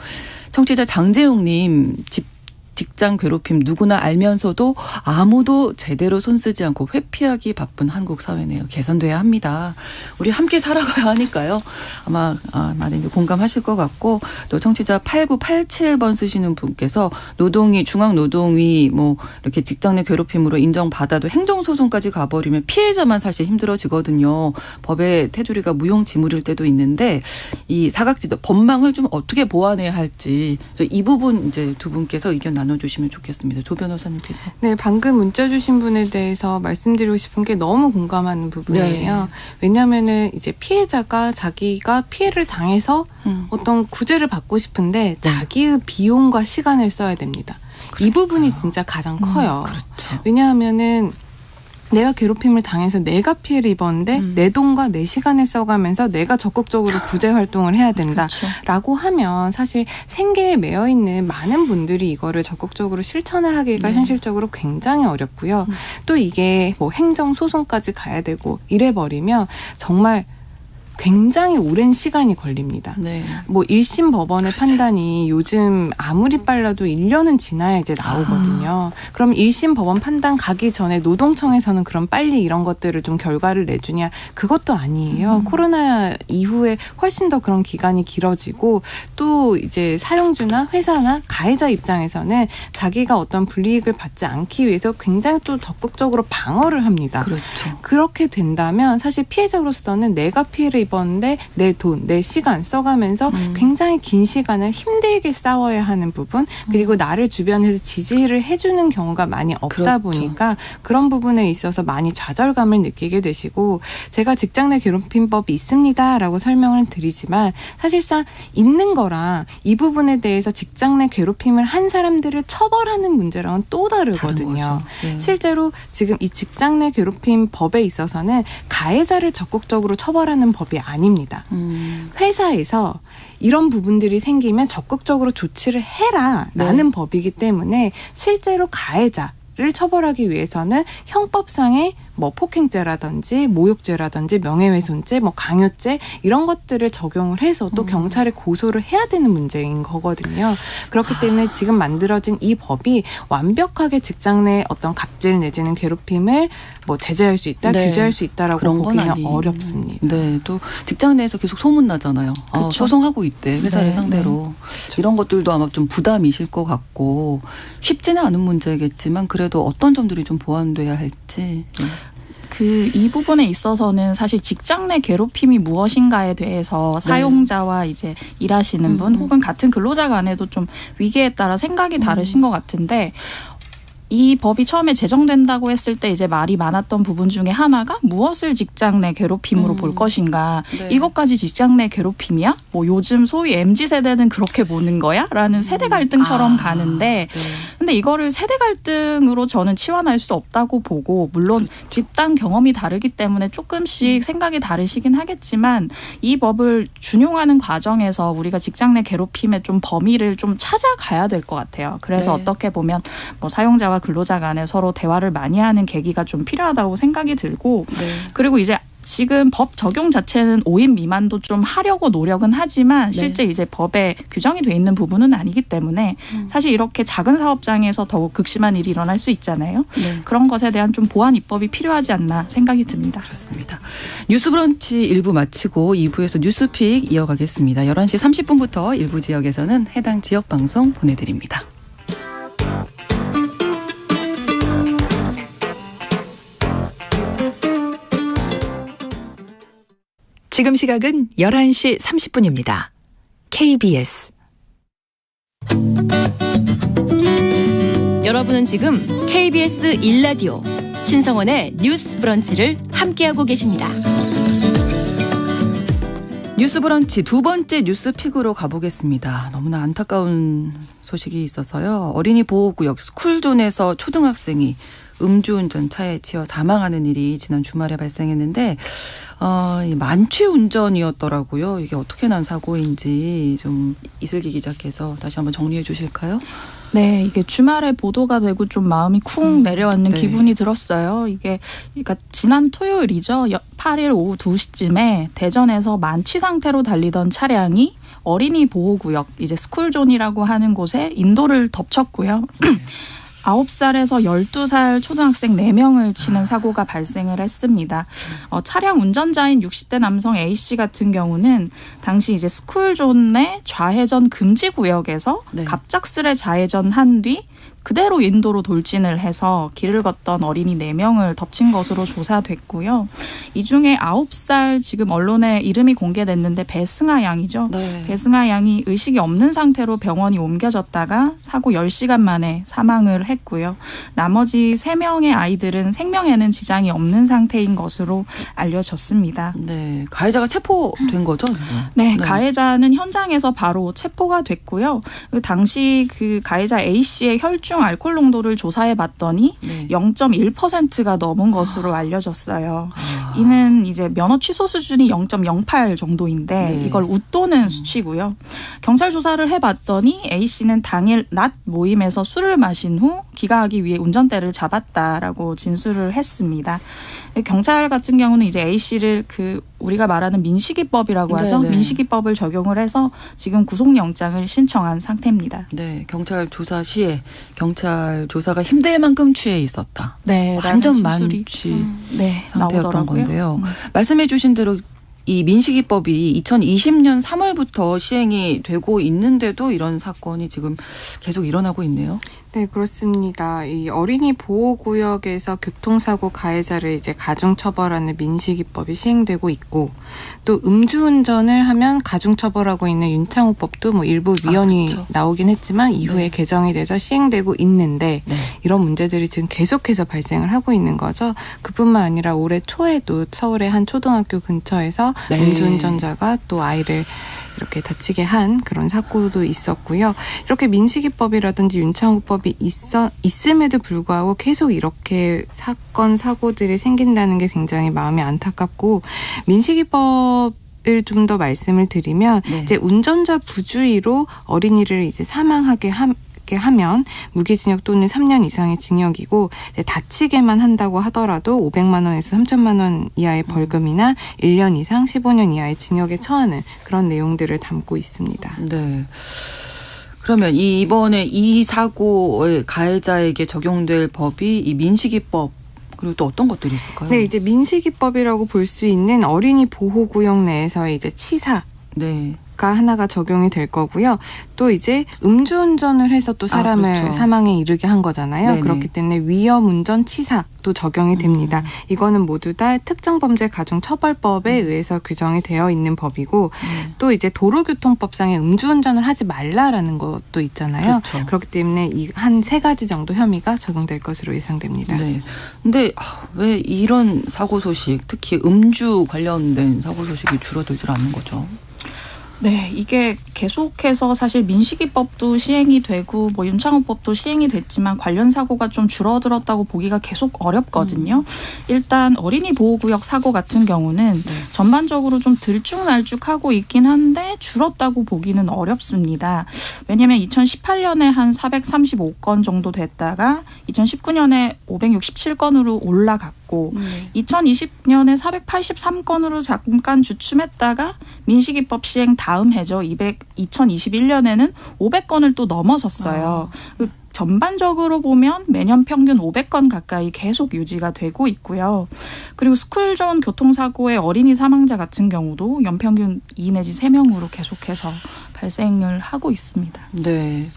청취자 장재용님 직장 괴롭힘 누구나 알면서도 아무도 제대로 손쓰지 않고 회피하기 바쁜 한국 사회네요. 개선돼야 합니다. 우리 함께 살아가야 하니까요. 아마 많은 공감하실 것 같고 또 청취자 8987번 쓰시는 분께서 중앙노동위 뭐 이렇게 직장 내 괴롭힘으로 인정받아도 행정소송까지 가버리면 피해자만 사실 힘들어지거든요. 법의 테두리가 무용지물일 때도 있는데 이 사각지대 법망을 좀 어떻게 보완해야 할지 이 부분 이제 두 분께서 의견 나눠주시면 좋겠습니다. 조 변호사님께서. 네, 방금 문자 주신 분에 대해서 말씀드리고 싶은 게 너무 공감하는 부분이에요. 네. 왜냐하면은 이제 피해자가 자기가 피해를 당해서 어떤 구제를 받고 싶은데 자기의 비용과 시간을 써야 됩니다. 이 부분이 진짜 가장 커요. 그렇죠. 왜냐하면은 내가 괴롭힘을 당해서 내가 피해를 입었는데 내 돈과 내 시간을 써가면서 내가 적극적으로 구제 활동을 해야 된다라고 하면 사실 생계에 매여 있는 많은 분들이 이거를 적극적으로 실천을 하기가 현실적으로 굉장히 어렵고요. 또 이게 뭐 행정 소송까지 가야 되고 이래버리면 정말 굉장히 오랜 시간이 걸립니다. 네. 뭐 1심 법원의 판단이 요즘 아무리 빨라도 1년은 지나야 이제 나오거든요. 그럼 1심 법원 판단 가기 전에 노동청에서는 그럼 빨리 이런 것들을 좀 결과를 내주냐? 그것도 아니에요. 코로나 이후에 훨씬 더 그런 기간이 길어지고 또 이제 사용주나 회사나 가해자 입장에서는 자기가 어떤 불이익을 받지 않기 위해서 굉장히 또 적극적으로 방어를 합니다. 그렇죠. 그렇게 된다면 사실 피해자로서는 내가 피해를 입었는데 내 돈, 내 시간 써가면서 굉장히 긴 시간을 힘들게 싸워야 하는 부분 그리고 나를 주변에서 지지를 해주는 경우가 많이 없다 보니까 그런 부분에 있어서 많이 좌절감을 느끼게 되시고 제가 직장 내 괴롭힘법이 있습니다라고 설명을 드리지만 사실상 있는 거랑 이 부분에 대해서 직장 내 괴롭힘을 한 사람들을 처벌하는 문제랑은 또 다르거든요. 네. 실제로 지금 이 직장 내 괴롭힘 법에 있어서는 가해자를 적극적으로 처벌하는 법이 아닙니다. 회사에서 이런 부분들이 생기면 적극적으로 조치를 해라라는 법이기 때문에 실제로 가해자를 처벌하기 위해서는 형법상의 뭐 폭행죄라든지 모욕죄라든지 명예훼손죄, 뭐 강요죄 이런 것들을 적용을 해서 또 경찰에 고소를 해야 되는 문제인 거거든요. 그렇기 때문에 지금 만들어진 이 법이 완벽하게 직장 내 어떤 갑질 내지는 괴롭힘을 뭐 제재할 수 있다, 규제할 수 있다라고 보기는 어렵습니다. 네, 또 직장 내에서 계속 소문 나잖아요. 소송하고 있대 회사를 상대로. 이런 것들도 아마 좀 부담이실 것 같고 쉽지는 않은 문제겠지만 그래도 어떤 점들이 좀 보완돼야 할지. 이 부분에 있어서는 사실 직장 내 괴롭힘이 무엇인가에 대해서 사용자와 이제 일하시는 분 혹은 같은 근로자 간에도 좀 위계에 따라 생각이 다르신 것 같은데 이 법이 처음에 제정된다고 했을 때 이제 말이 많았던 부분 중에 하나가 무엇을 직장 내 괴롭힘으로 볼 것인가. 네. 이것까지 직장 내 괴롭힘이야? 뭐 요즘 소위 MZ세대는 그렇게 보는 거야? 라는 세대 갈등처럼 가는데 네. 근데 이거를 세대 갈등으로 저는 치환할 수 없다고 보고 물론 집단 경험이 다르기 때문에 조금씩 생각이 다르시긴 하겠지만 이 법을 준용하는 과정에서 우리가 직장 내 괴롭힘의 좀 범위를 좀 찾아가야 될 것 같아요. 그래서 네. 어떻게 보면 뭐 사용자와 근로자 간에 서로 대화를 많이 하는 계기가 좀 필요하다고 생각이 들고 네. 그리고 이제 지금 법 적용 자체는 5인 미만도 좀 하려고 노력은 하지만 실제 이제 법에 규정이 돼 있는 부분은 아니기 때문에 사실 이렇게 작은 사업장에서 더욱 극심한 일이 일어날 수 있잖아요. 네. 그런 것에 대한 좀 보완 입법이 필요하지 않나 생각이 듭니다. 좋습니다. 뉴스 브런치 1부 마치고 2부에서 뉴스픽 이어가겠습니다. 11시 30분부터 일부 지역에서는 해당 지역 방송 보내드립니다. 지금 시각은 11시 30분입니다. KBS 여러분은 지금 KBS 1라디오 신성원의 뉴스 브런치를 함께하고 계십니다. 뉴스 브런치 두 번째 뉴스픽으로 가보겠습니다. 너무나 안타까운 소식이 있어서요. 어린이 보호구역 스쿨존에서 초등학생이 음주운전 차에 치여 사망하는 일이 지난 주말에 발생했는데 만취 운전이었더라고요. 이게 어떻게 난 사고인지 좀 이슬기 기자께서 다시 한번 정리해 주실까요? 네, 이게 주말에 보도가 되고 좀 마음이 쿵 내려앉는 네. 기분이 들었어요. 이게 그러니까 지난 토요일이죠. 8일 오후 2시쯤에 대전에서 만취 상태로 달리던 차량이 어린이 보호구역 이제 스쿨존이라고 하는 곳에 인도를 덮쳤고요. 9살에서 12살 초등학생 4명을 치는 사고가 발생을 했습니다. 차량 운전자인 60대 남성 A씨 같은 경우는 당시 이제 스쿨존 내 좌회전 금지 구역에서 네. 갑작스레 좌회전한 뒤 그대로 인도로 돌진을 해서 길을 걷던 어린이 4명을 덮친 것으로 조사됐고요. 이 중에 9살 지금 언론에 이름이 공개됐는데 배승아 양이죠. 네. 배승아 양이 의식이 없는 상태로 병원이 옮겨졌다가 사고 10시간 만에 사망을 했고요. 나머지 3명의 아이들은 생명에는 지장이 없는 상태인 것으로 알려졌습니다. 네, 가해자가 체포된 거죠? 지금? 네, 가해자는 현장에서 바로 체포가 됐고요. 그 당시 그 가해자 A씨의 혈중 알코올 농도를 조사해 봤더니 네. 0.1%가 넘은 것으로 알려졌어요. 이는 이제 면허 취소 수준이 0.08 정도인데 네. 이걸 웃도는 수치고요. 경찰 조사를 해봤더니 A씨는 당일 낮 모임에서 술을 마신 후 귀가하기 위해 운전대를 잡았다라고 진술을 했습니다. 경찰 같은 경우는 이제 A씨를 그 우리가 말하는 민식이법이라고 하죠. 네네. 민식이법을 적용을 해서 지금 구속영장을 신청한 상태입니다. 네, 경찰 조사 시에 경찰 조사가 힘들 만큼 취해 있었다. 네, 완전 라는 진술이, 만취 네, 상태였던 나오더라고요. 건데요. 말씀해 주신 대로 이 민식이법이 2020년 3월부터 시행이 되고 있는데도 이런 사건이 지금 계속 일어나고 있네요. 네, 그렇습니다. 이 어린이 보호구역에서 교통사고 가해자를 이제 가중처벌하는 민식이법이 시행되고 있고 또 음주운전을 하면 가중처벌하고 있는 윤창호법도 뭐 일부 위헌이 그렇죠. 나오긴 했지만 이후에 네. 개정이 돼서 시행되고 있는데 네. 이런 문제들이 지금 계속해서 발생을 하고 있는 거죠. 그뿐만 아니라 올해 초에도 서울의 한 초등학교 근처에서 네. 음주운전자가 또 아이를 이렇게 다치게 한 그런 사고도 있었고요. 이렇게 민식이법이라든지 윤창호법이 있음에도 불구하고 계속 이렇게 사건, 사고들이 생긴다는 게 굉장히 마음이 안타깝고 민식이법 을 좀 더 말씀을 드리면 네. 이제 운전자 부주의로 어린이를 이제 사망하게 하면 무기징역 또는 3년 이상의 징역이고 이제 다치게만 한다고 하더라도 500만 원에서 3천만 원 이하의 벌금이나 1년 이상 15년 이하의 징역에 처하는 그런 내용들을 담고 있습니다. 네. 그러면 이번에 이 사고의 가해자에게 적용될 법이 이 민식이법 그리고 또 어떤 것들이 있을까요? 네, 이제 민식이법이라고 볼 수 있는 어린이 보호구역 내에서의 이제 치사 네. 하나가 적용이 될 거고요. 또 이제 음주운전을 해서 또 사람을 그렇죠. 사망에 이르게 한 거잖아요. 네네. 그렇기 때문에 위험운전치사도 적용이 됩니다. 이거는 모두 다 특정범죄가중처벌법에 의해서 규정이 되어 있는 법이고 또 이제 도로교통법상에 음주운전을 하지 말라라는 것도 있잖아요. 그렇죠. 그렇기 때문에 이 한 3가지 정도 혐의가 적용될 것으로 예상됩니다. 네. 근데 왜 이런 사고 소식, 특히 음주 관련된 사고 소식이 줄어들질 않는 거죠? 네, 이게 계속해서 사실 민식이법도 시행이 되고 뭐 윤창호법도 시행이 됐지만 관련 사고가 좀 줄어들었다고 보기가 계속 어렵거든요. 일단 어린이 보호구역 사고 같은 경우는 전반적으로 좀 들쭉날쭉하고 있긴 한데 줄었다고 보기는 어렵습니다. 왜냐하면 2018년에 한 435건 정도 됐다가 2019년에 567건으로 올라갔고 2020년에 483건으로 잠깐 주춤했다가 민식이법 시행 다음 해죠. 2021년에는 500건을 또 넘어섰어요. 전반적으로 보면 매년 평균 500건 가까이 계속 유지가 되고 있고요. 그리고 스쿨존 교통사고의 어린이 사망자 같은 경우도 연평균 2 내지 3명으로 계속해서 발생을 하고 있습니다. 네.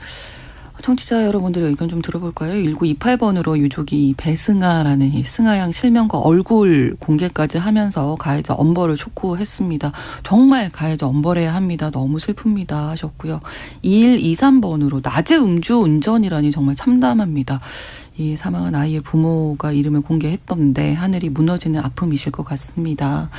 청취자 여러분들의 의견 좀 들어볼까요? 1928번으로 유족이 이 배승아라는 이 승아양 실명과 얼굴 공개까지 하면서 가해자 엄벌을 촉구했습니다. 정말 가해자 엄벌해야 합니다. 너무 슬픕니다 하셨고요. 2123번으로 낮에 음주운전이라니 정말 참담합니다. 이 사망한 아이의 부모가 이름을 공개했던데 하늘이 무너지는 아픔이실 것 같습니다.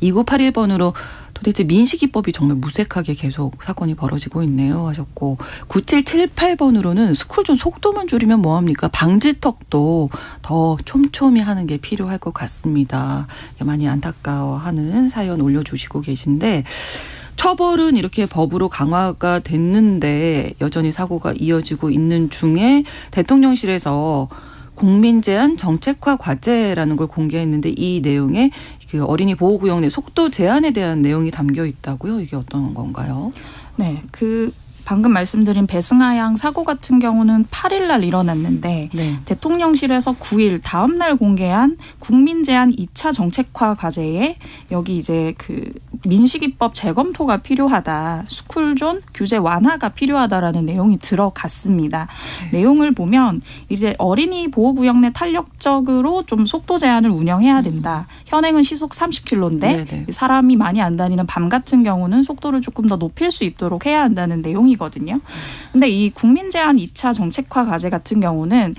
2981번으로 도대체 민식이법이 정말 무색하게 계속 사건이 벌어지고 있네요 하셨고 9778번으로는 스쿨존 속도만 줄이면 뭐합니까? 방지턱도 더 촘촘히 하는 게 필요할 것 같습니다. 많이 안타까워하는 사연 올려주시고 계신데 처벌은 이렇게 법으로 강화가 됐는데 여전히 사고가 이어지고 있는 중에 대통령실에서 국민 제한 정책화 과제라는 걸 공개했는데 이 내용에 그 어린이 보호구역 내 속도 제한에 대한 내용이 담겨 있다고요? 이게 어떤 건가요? 네, 방금 말씀드린 배승아양 사고 같은 경우는 8일 날 일어났는데 네. 대통령실에서 9일 다음 날 공개한 국민 제한 2차 정책화 과제에 여기 이제 민식이법 재검토가 필요하다. 스쿨존 규제 완화가 필요하다라는 내용이 들어갔습니다. 내용을 보면 이제 어린이 보호구역 내 탄력적으로 좀 속도 제한을 운영해야 된다. 현행은 시속 30km인데 네네. 사람이 많이 안 다니는 밤 같은 경우는 속도를 조금 더 높일 수 있도록 해야 한다는 내용이거든요. 근데 이 국민 제한 2차 정책화 과제 같은 경우는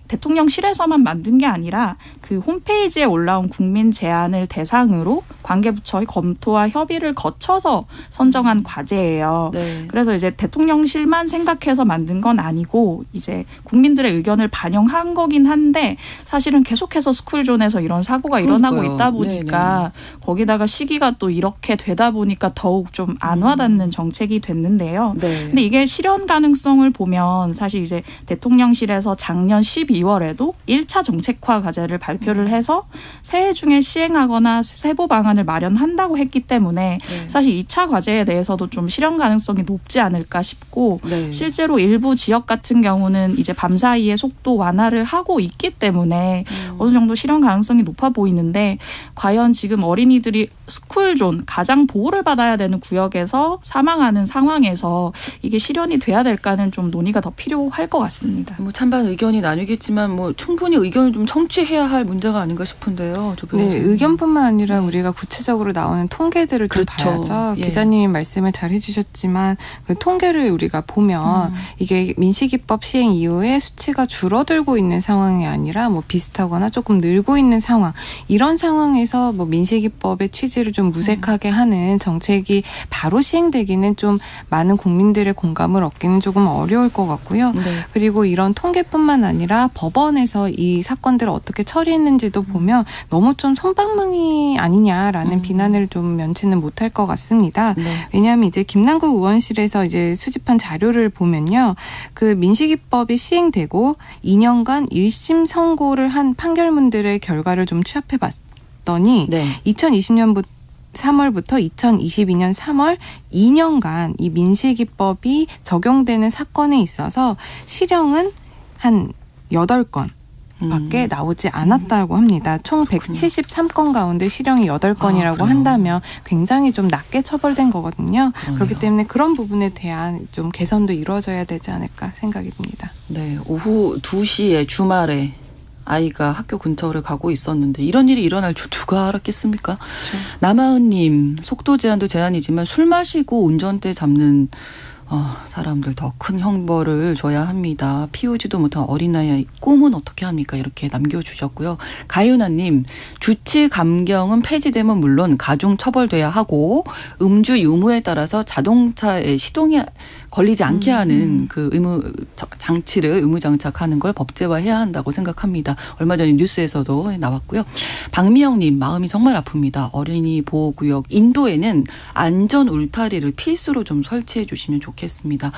대통령실에서만 만든 게 아니라 그 홈페이지에 올라온 국민 제안을 대상으로 관계부처의 검토와 협의를 거쳐서 선정한 과제예요. 네. 그래서 이제 대통령실만 생각해서 만든 건 아니고 이제 국민들의 의견을 반영한 거긴 한데 사실은 계속해서 스쿨존에서 이런 사고가 일어나고 그러니까요. 있다 보니까 거기다가 시기가 또 이렇게 되다 보니까 더욱 좀 안 와닿는 정책이 됐는데요. 네. 근데 이게 실현 가능성을 보면 사실 이제 대통령실에서 작년 12월에도 1차 정책화 과제를 발표를 해서 새해 중에 시행하거나 세부 방안을 마련한다고 했기 때문에 사실 2차 과제에 대해서도 좀 실현 가능성이 높지 않을까 싶고 네. 실제로 일부 지역 같은 경우는 이제 밤사이에 속도 완화를 하고 있기 때문에 어느 정도 실현 가능성이 높아 보이는데 과연 지금 어린이들이 스쿨존 가장 보호를 받아야 되는 구역에서 사망하는 상황에서 이게 실현이 돼야 될까는 좀 논의가 더 필요할 것 같습니다. 뭐 찬반 의견이 나뉘겠지만 뭐 충분히 의견을 좀 청취해야 할 문제가 아닌가 싶은데요. 네, 의견뿐만 아니라 우리가 구체적으로 나오는 통계들을 좀 그렇죠. 봐야죠. 예. 기자님이 말씀을 잘 해주셨지만 그 통계를 우리가 보면 이게 민식이법 시행 이후에 수치가 줄어들고 있는 상황이 아니라 뭐 비슷하거나 조금 늘고 있는 상황. 이런 상황에서 뭐 민식이법의 취지를 좀 무색하게 하는 정책이 바로 시행되기는 좀 많은 국민들의 공감을 얻기는 조금 어려울 것 같고요. 네. 그리고 이런 통계뿐만 아니라 법원에서 이 사건들을 어떻게 처리했는지도 보면 너무 좀 솜방망이 아니냐라는 비난을 좀 면치는 못할 것 같습니다. 네. 왜냐하면 이제 김남국 의원실에서 이제 수집한 자료를 보면요. 그 민식이법이 시행되고 2년간 1심 선고를 한 판결문들의 결과를 좀 취합해 봤더니 네. 2020년부터 3월부터 2022년 3월 2년간 이 민식이법이 적용되는 사건에 있어서 실형은 한 8건, 밖에 나오지 않았다고 합니다. 총 173건 가운데 실형이 8건이라고 한다면 굉장히 좀 낮게 처벌된 거거든요. 그러네요. 그렇기 때문에 그런 부분에 대한 좀 개선도 이루어져야 되지 않을까 생각이 듭니다. 네, 오후 2시에 주말에 아이가 학교 근처를 가고 있었는데 이런 일이 일어날 줄 누가 알았겠습니까? 그렇죠. 남아은님, 속도 제한도 제한이지만 술 마시고 운전대 잡는 사람들 더 큰 형벌을 줘야 합니다. 피우지도 못한 어린아이의 꿈은 어떻게 합니까? 이렇게 남겨주셨고요. 가윤아님, 주치 감경은 폐지되면 물론 가중 처벌돼야 하고 음주 유무에 따라서 자동차에 시동이 걸리지 않게 하는 그 의무 장착하는 걸 법제화해야 한다고 생각합니다. 얼마 전에 뉴스에서도 나왔고요. 박미영님, 마음이 정말 아픕니다. 어린이 보호구역 인도에는 안전 울타리를 필수로 좀 설치해 주시면 좋겠습니다.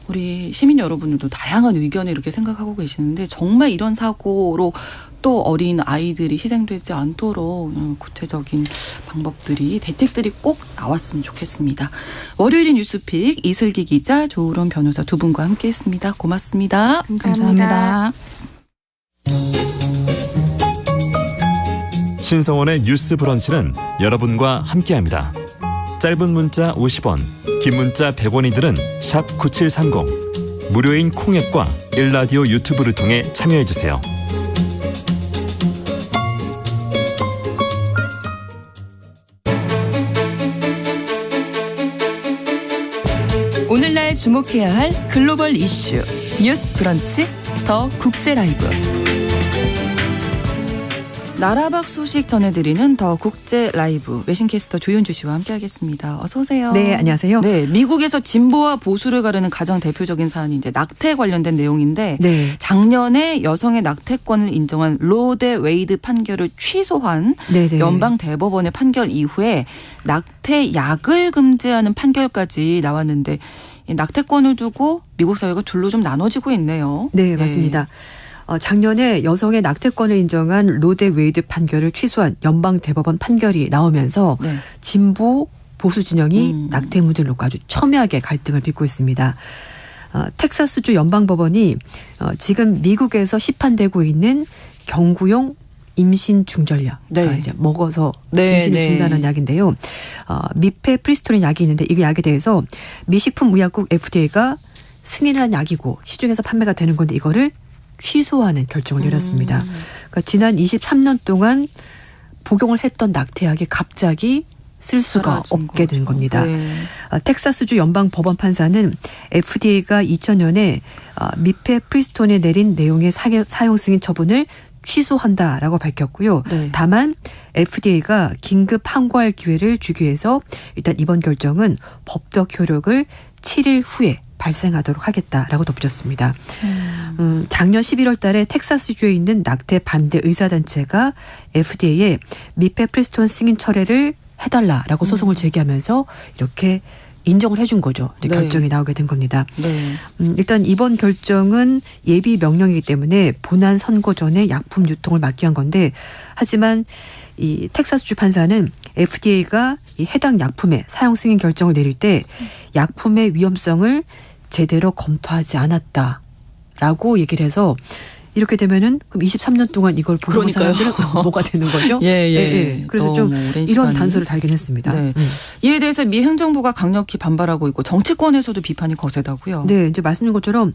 우리 시민 여러분들도 다양한 의견을 이렇게 생각하고 계시는데 정말 이런 사고로 또 어린 아이들이 희생되지 않도록 구체적인 방법들이 대책들이 꼭 나왔으면 좋겠습니다. 월요일인 뉴스픽 이슬기 기자, 조으론 변호사 두 분과 함께했습니다. 고맙습니다. 감사합니다. 신성원의 뉴스 브런치는 여러분과 함께합니다. 짧은 문자 50원, 긴 문자 100원이들은 샵 9730, 무료인 콩앱과 일라디오 유튜브를 통해 참여해주세요. 오늘날 주목해야 할 글로벌 이슈 뉴스 브런치 더 국제 라이브. 나라박 소식 전해드리는 더 국제 라이브 외신캐스터 조윤주 씨와 함께하겠습니다. 어서 오세요. 네, 안녕하세요. 네, 미국에서 진보와 보수를 가르는 가장 대표적인 사안이 이제 낙태 관련된 내용인데 네. 작년에 여성의 낙태권을 인정한 로 대 웨이드 판결을 취소한 네네. 연방 대법원의 판결 이후에 낙태 약을 금지하는 판결까지 나왔는데 이 낙태권을 두고 미국 사회가 둘로 좀 나눠지고 있네요. 네, 맞습니다. 작년에 여성의 낙태권을 인정한 로 대 웨이드 판결을 취소한 연방 대법원 판결이 나오면서 네. 진보 보수 진영이 낙태 문제를 놓고 아주 첨예하게 갈등을 빚고 있습니다. 텍사스주 연방법원이 지금 미국에서 시판되고 있는 경구용 임신 중절약, 네. 이제 먹어서 네, 임신을 네. 중단하는 약인데요. 미페프리스토린 약이 있는데 이 약에 대해서 미식품의약국 FDA가 승인한 약이고 시중에서 판매가 되는 건데 이거를 취소하는 결정을 내렸습니다. 그러니까 지난 23년 동안 복용을 했던 낙태약이 갑자기 쓸 수가 사라진 없게 된 거죠. 겁니다. 네. 텍사스주 연방법원 판사는 FDA가 2000년에 미페프리스톤에 내린 내용의 사용 승인 처분을 취소한다라고 밝혔고요. 네. 다만 FDA가 긴급 항고할 기회를 주기 위해서 일단 이번 결정은 법적 효력을 7일 후에 발생하도록 하겠다라고 덧붙였습니다. 작년 11월 달에 텍사스주에 있는 낙태 반대 의사단체가 FDA에 미페프리스톤 승인 철회를 해달라라고 소송을 제기하면서 이렇게 인정을 해준 거죠. 네. 결정이 나오게 된 겁니다. 네. 일단 이번 결정은 예비 명령이기 때문에 본안 선고 전에 약품 유통을 막기 위한 건데 하지만 이 텍사스주 판사는 FDA가 이 해당 약품의 사용 승인 결정을 내릴 때 약품의 위험성을 제대로 검토하지 않았다라고 얘기를 해서 이렇게 되면은 그럼 23년 동안 이걸 보는 사람들은 뭐가 되는 거죠? 예. 그래서 좀 오랜 이런 시간이. 단서를 달긴 했습니다. 네. 이에 대해서 미 행정부가 강력히 반발하고 있고 정치권에서도 비판이 거세다고요. 네, 이제 말씀드린 것처럼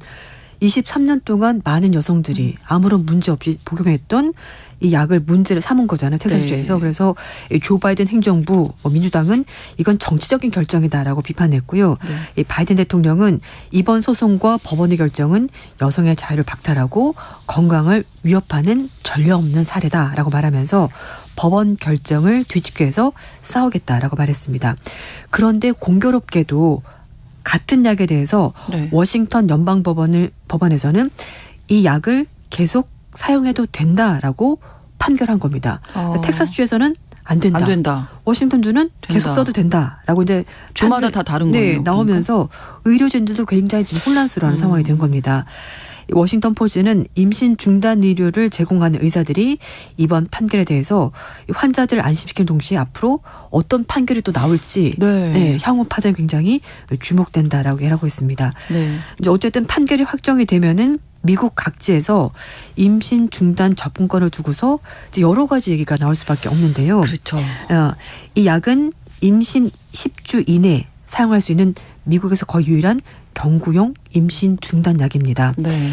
23년 동안 많은 여성들이 아무런 문제 없이 복용했던 이 약을 문제를 삼은 거잖아요. 텍사스주에서. 네. 그래서 이 조 바이든 행정부, 민주당은 이건 정치적인 결정이다라고 비판했고요. 네. 이 바이든 대통령은 이번 소송과 법원의 결정은 여성의 자유를 박탈하고 건강을 위협하는 전례 없는 사례다라고 말하면서 법원 결정을 뒤집기 위해서 싸우겠다라고 말했습니다. 그런데 공교롭게도 같은 약에 대해서 네. 워싱턴 연방법원에서는 이 약을 계속 사용해도 된다라고 판결한 겁니다. 텍사스주에서는 안 된다. 안 된다. 워싱턴주는 계속 된다. 써도 된다라고 이제 주마다 다 다른 거예요. 네, 나오면서 의료진들도 굉장히 지금 혼란스러운 상황이 된 겁니다. 워싱턴 포스트는 임신 중단 의료를 제공하는 의사들이 이번 판결에 대해서 환자들을 안심시키는 동시에 앞으로 어떤 판결이 또 나올지 네. 향후 파장이 굉장히 주목된다라고 얘기하고 있습니다. 네. 이제 어쨌든 판결이 확정이 되면은 미국 각지에서 임신 중단 접근권을 두고서 이제 여러 가지 얘기가 나올 수밖에 없는데요. 그렇죠. 이 약은 임신 10주 이내에 사용할 수 있는 미국에서 거의 유일한 경구용 임신 중단 약입니다. 네.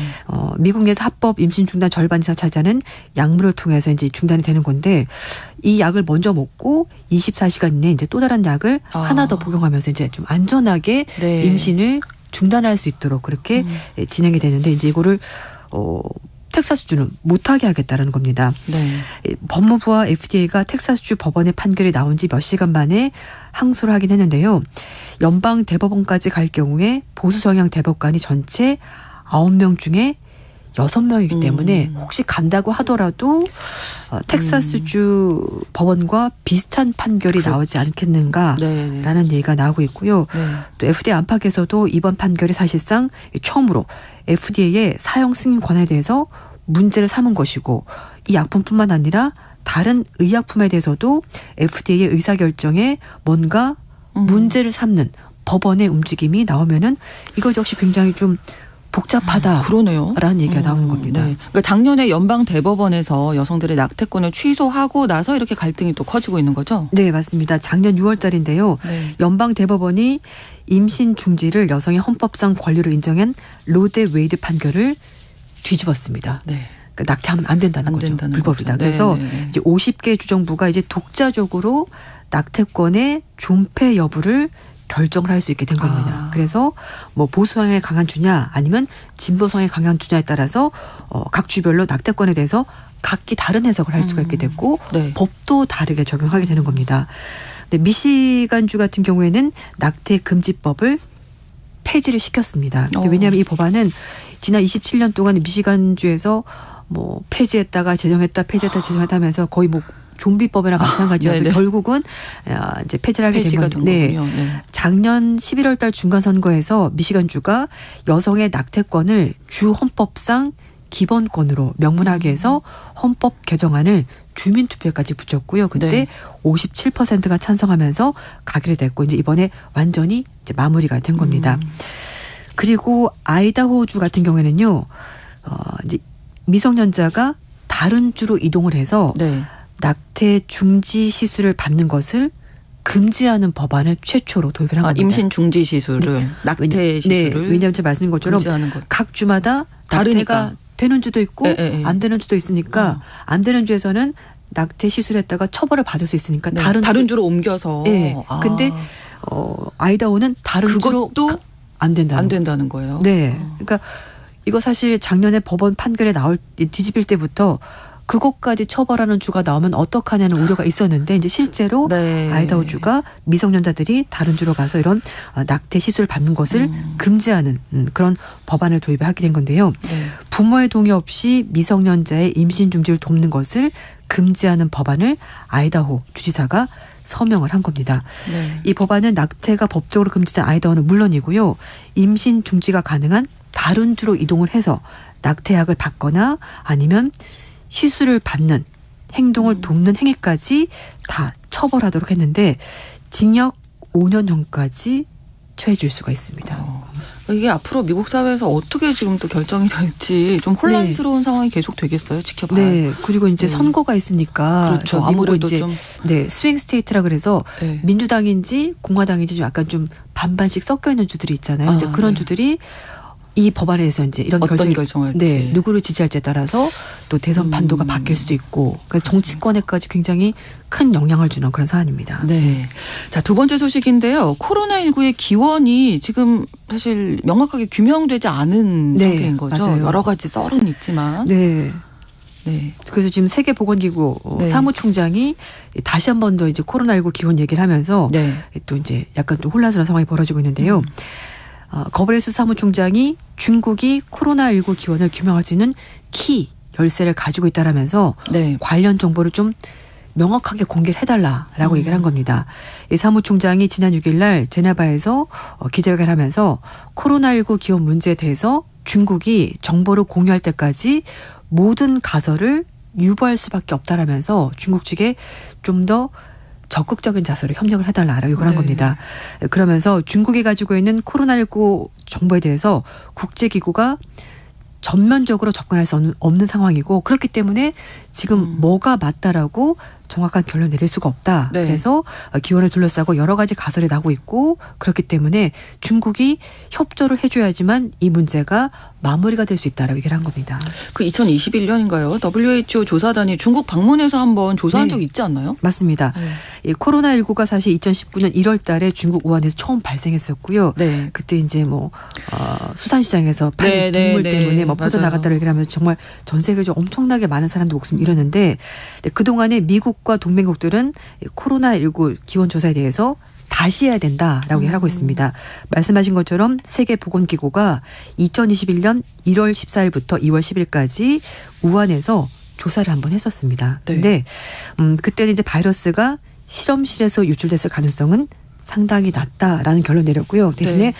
미국 내에서 합법 임신 중단 절반 이상 차지하는 약물을 통해서 이제 중단이 되는 건데 이 약을 먼저 먹고 24시간 이내에 이제 또 다른 약을 하나 더 복용하면서 이제 좀 안전하게 네. 임신을 중단할 수 있도록 그렇게 진행이 되는데 이제 이거를 텍사스주는 못하게 하겠다라는 겁니다. 네. 법무부와 FDA가 텍사스주 법원의 판결이 나온 지 몇 시간 만에 항소를 하긴 했는데요. 연방 대법원까지 갈 경우에 보수 성향 대법관이 전체 9명 중에 6명이기 때문에 혹시 간다고 하더라도 텍사스주 법원과 비슷한 판결이 나오지 않겠는가라는 얘기가 나오고 있고요. 네. 또 FDA 안팎에서도 이번 판결이 사실상 처음으로 FDA의 사용 승인 권한에 대해서 문제를 삼은 것이고 이 약품뿐만 아니라 다른 의약품에 대해서도 FDA의 의사결정에 뭔가 문제를 삼는 법원의 움직임이 나오면은 이것 역시 굉장히 좀 복잡하다. 그러네요. 라는 얘기가 나오는 겁니다. 네. 그러니까 작년에 연방 대법원에서 여성들의 낙태권을 취소하고 나서 이렇게 갈등이 또 커지고 있는 거죠? 네, 맞습니다. 작년 6월 달인데요. 네. 연방 대법원이 임신 중지를 여성의 헌법상 권리로 인정한 로데 웨이드 판결을 뒤집었습니다. 네. 그러니까 낙태하면 안 된다는 거죠. 불법이다. 거죠. 그래서 네. 이제 50개 주정부가 이제 독자적으로 낙태권의 존폐 여부를 결정을 할 수 있게 된 겁니다. 그래서 뭐 보수성에 강한 주냐 아니면 진보성에 강한 주냐에 따라서 각 주별로 낙태권에 대해서 각기 다른 해석을 할 수가 있게 됐고 네. 법도 다르게 적용하게 되는 겁니다. 근데 미시간주 같은 경우에는 낙태 금지법을 폐지를 시켰습니다. 왜냐하면 이 법안은 지난 27년 동안 미시간주에서 뭐 폐지했다가 제정했다 폐지했다 제정했다 하면서 거의 뭐 좀비법이랑 마찬가지여서 결국은 이제 폐지를 하게 된 건데 네. 작년 11월 달 중간 선거에서 미시간주가 여성의 낙태권을 주 헌법상 기본권으로 명문하게 해서 헌법 개정안을 주민투표까지 붙였고요. 그때 네. 57%가 찬성하면서 가결이 됐고 이제 이번에 완전히 이제 마무리가 된 겁니다. 그리고 아이다호주 같은 경우에는요. 이제 미성년자가 다른 주로 이동을 해서 네. 낙태 중지 시술을 받는 것을 금지하는 법안을 최초로 도입을 한 겁니다. 임신 중지 시술을 낙태 시술을 네, 왜냐하면 제가 말씀드린 것처럼 각 주마다 다르니까. 낙태가 되는 주도 있고 안 되는 주도 있으니까 안 되는 주에서는 낙태 시술했다가 처벌을 받을 수 있으니까 네. 다른 주로 옮겨서. 네. 근데 아이다호는 다른 주로 안 된다는 거예요. 네. 그러니까 이거 사실 작년에 법원 판결에 뒤집힐 때부터 그것까지 처벌하는 주가 나오면 어떡하냐는 우려가 있었는데 이제 실제로 네. 아이다호주가 미성년자들이 다른 주로 가서 이런 낙태 시술 받는 것을 금지하는 그런 법안을 도입하게 된 건데요. 네. 부모의 동의 없이 미성년자의 임신 중지를 돕는 것을 금지하는 법안을 아이다호 주지사가 서명을 한 겁니다. 네. 이 법안은 낙태가 법적으로 금지된 아이다호는 물론이고요. 임신 중지가 가능한 다른 주로 이동을 해서 낙태약을 받거나 아니면 시술을 받는 행동을 돕는 행위까지 다 처벌하도록 했는데 징역 5년형까지 처해질 수가 있습니다. 이게 앞으로 미국 사회에서 어떻게 지금 또 결정이 될지 좀 혼란스러운 상황이 계속 되겠어요. 지켜봐요. 네. 그리고 이제 선거가 있으니까 그렇죠. 아무래도 이제 좀 스윙 스테이트라 그래서 네. 민주당인지 공화당인지 좀 약간 좀 반반씩 섞여 있는 주들이 있잖아요. 이제 그런 네. 주들이 이 법안에서 이제 이런 어떤 결정을 할지. 네, 누구를 지지할지에 따라서 또 대선 판도가 바뀔 수도 있고 그래서 정치권에까지 굉장히 큰 영향을 주는 그런 사안입니다. 네. 자, 두 번째 소식인데요. 코로나19의 기원이 지금 사실 명확하게 규명되지 않은 상태인 거죠. 맞아요. 여러 가지 썰은 있지만. 네. 네. 그래서 지금 세계보건기구 네. 사무총장이 다시 한 번 더 이제 코로나19 기원 얘기를 하면서 네. 또 이제 약간 또 혼란스러운 상황이 벌어지고 있는데요. 거브레스 사무총장이 중국이 코로나19 기원을 규명할 수 있는 키 열쇠를 가지고 있다라면서 네. 관련 정보를 좀 명확하게 공개를 해달라라고 얘기를 한 겁니다. 이 사무총장이 지난 6일 날 제네바에서 기자회견을 하면서 코로나19 기원 문제에 대해서 중국이 정보를 공유할 때까지 모든 가설을 유보할 수밖에 없다라면서 중국 측에 좀 더 적극적인 자세로 협력을 해달라라고 요구를 한 겁니다. 그러면서 중국이 가지고 있는 코로나19 정보에 대해서 국제기구가 전면적으로 접근할 수 없는 상황이고 그렇기 때문에 지금 뭐가 맞다라고 정확한 결론 내릴 수가 없다. 네. 그래서 기원을 둘러싸고 여러 가지 가설이 나고 있고 그렇기 때문에 중국이 협조를 해줘야지만 이 문제가 마무리가 될 수 있다라고 얘기를 한 겁니다. 그 2021년인가요? WHO 조사단이 중국 방문해서 한번 조사한 네. 적 있지 않나요? 맞습니다. 이 코로나19가 사실 2019년 1월 달에 중국 우한에서 처음 발생했었고요. 네. 그때 이제 수산시장에서 팔린 동물 때문에 퍼져나갔다고 얘기를 하면서 정말 전 세계적으로 엄청나게 많은 사람들 목숨 잃었는데 그동안에 미국과 동맹국들은 코로나19 기원조사에 대해서 다시 해야 된다라고 얘기를 하고 있습니다. 말씀하신 것처럼 세계보건기구가 2021년 1월 14일부터 2월 10일까지 우한에서 조사를 한번 했었습니다. 그런데 그때는 이제 바이러스가 실험실에서 유출됐을 가능성은 상당히 낮다라는 결론 내렸고요. 대신에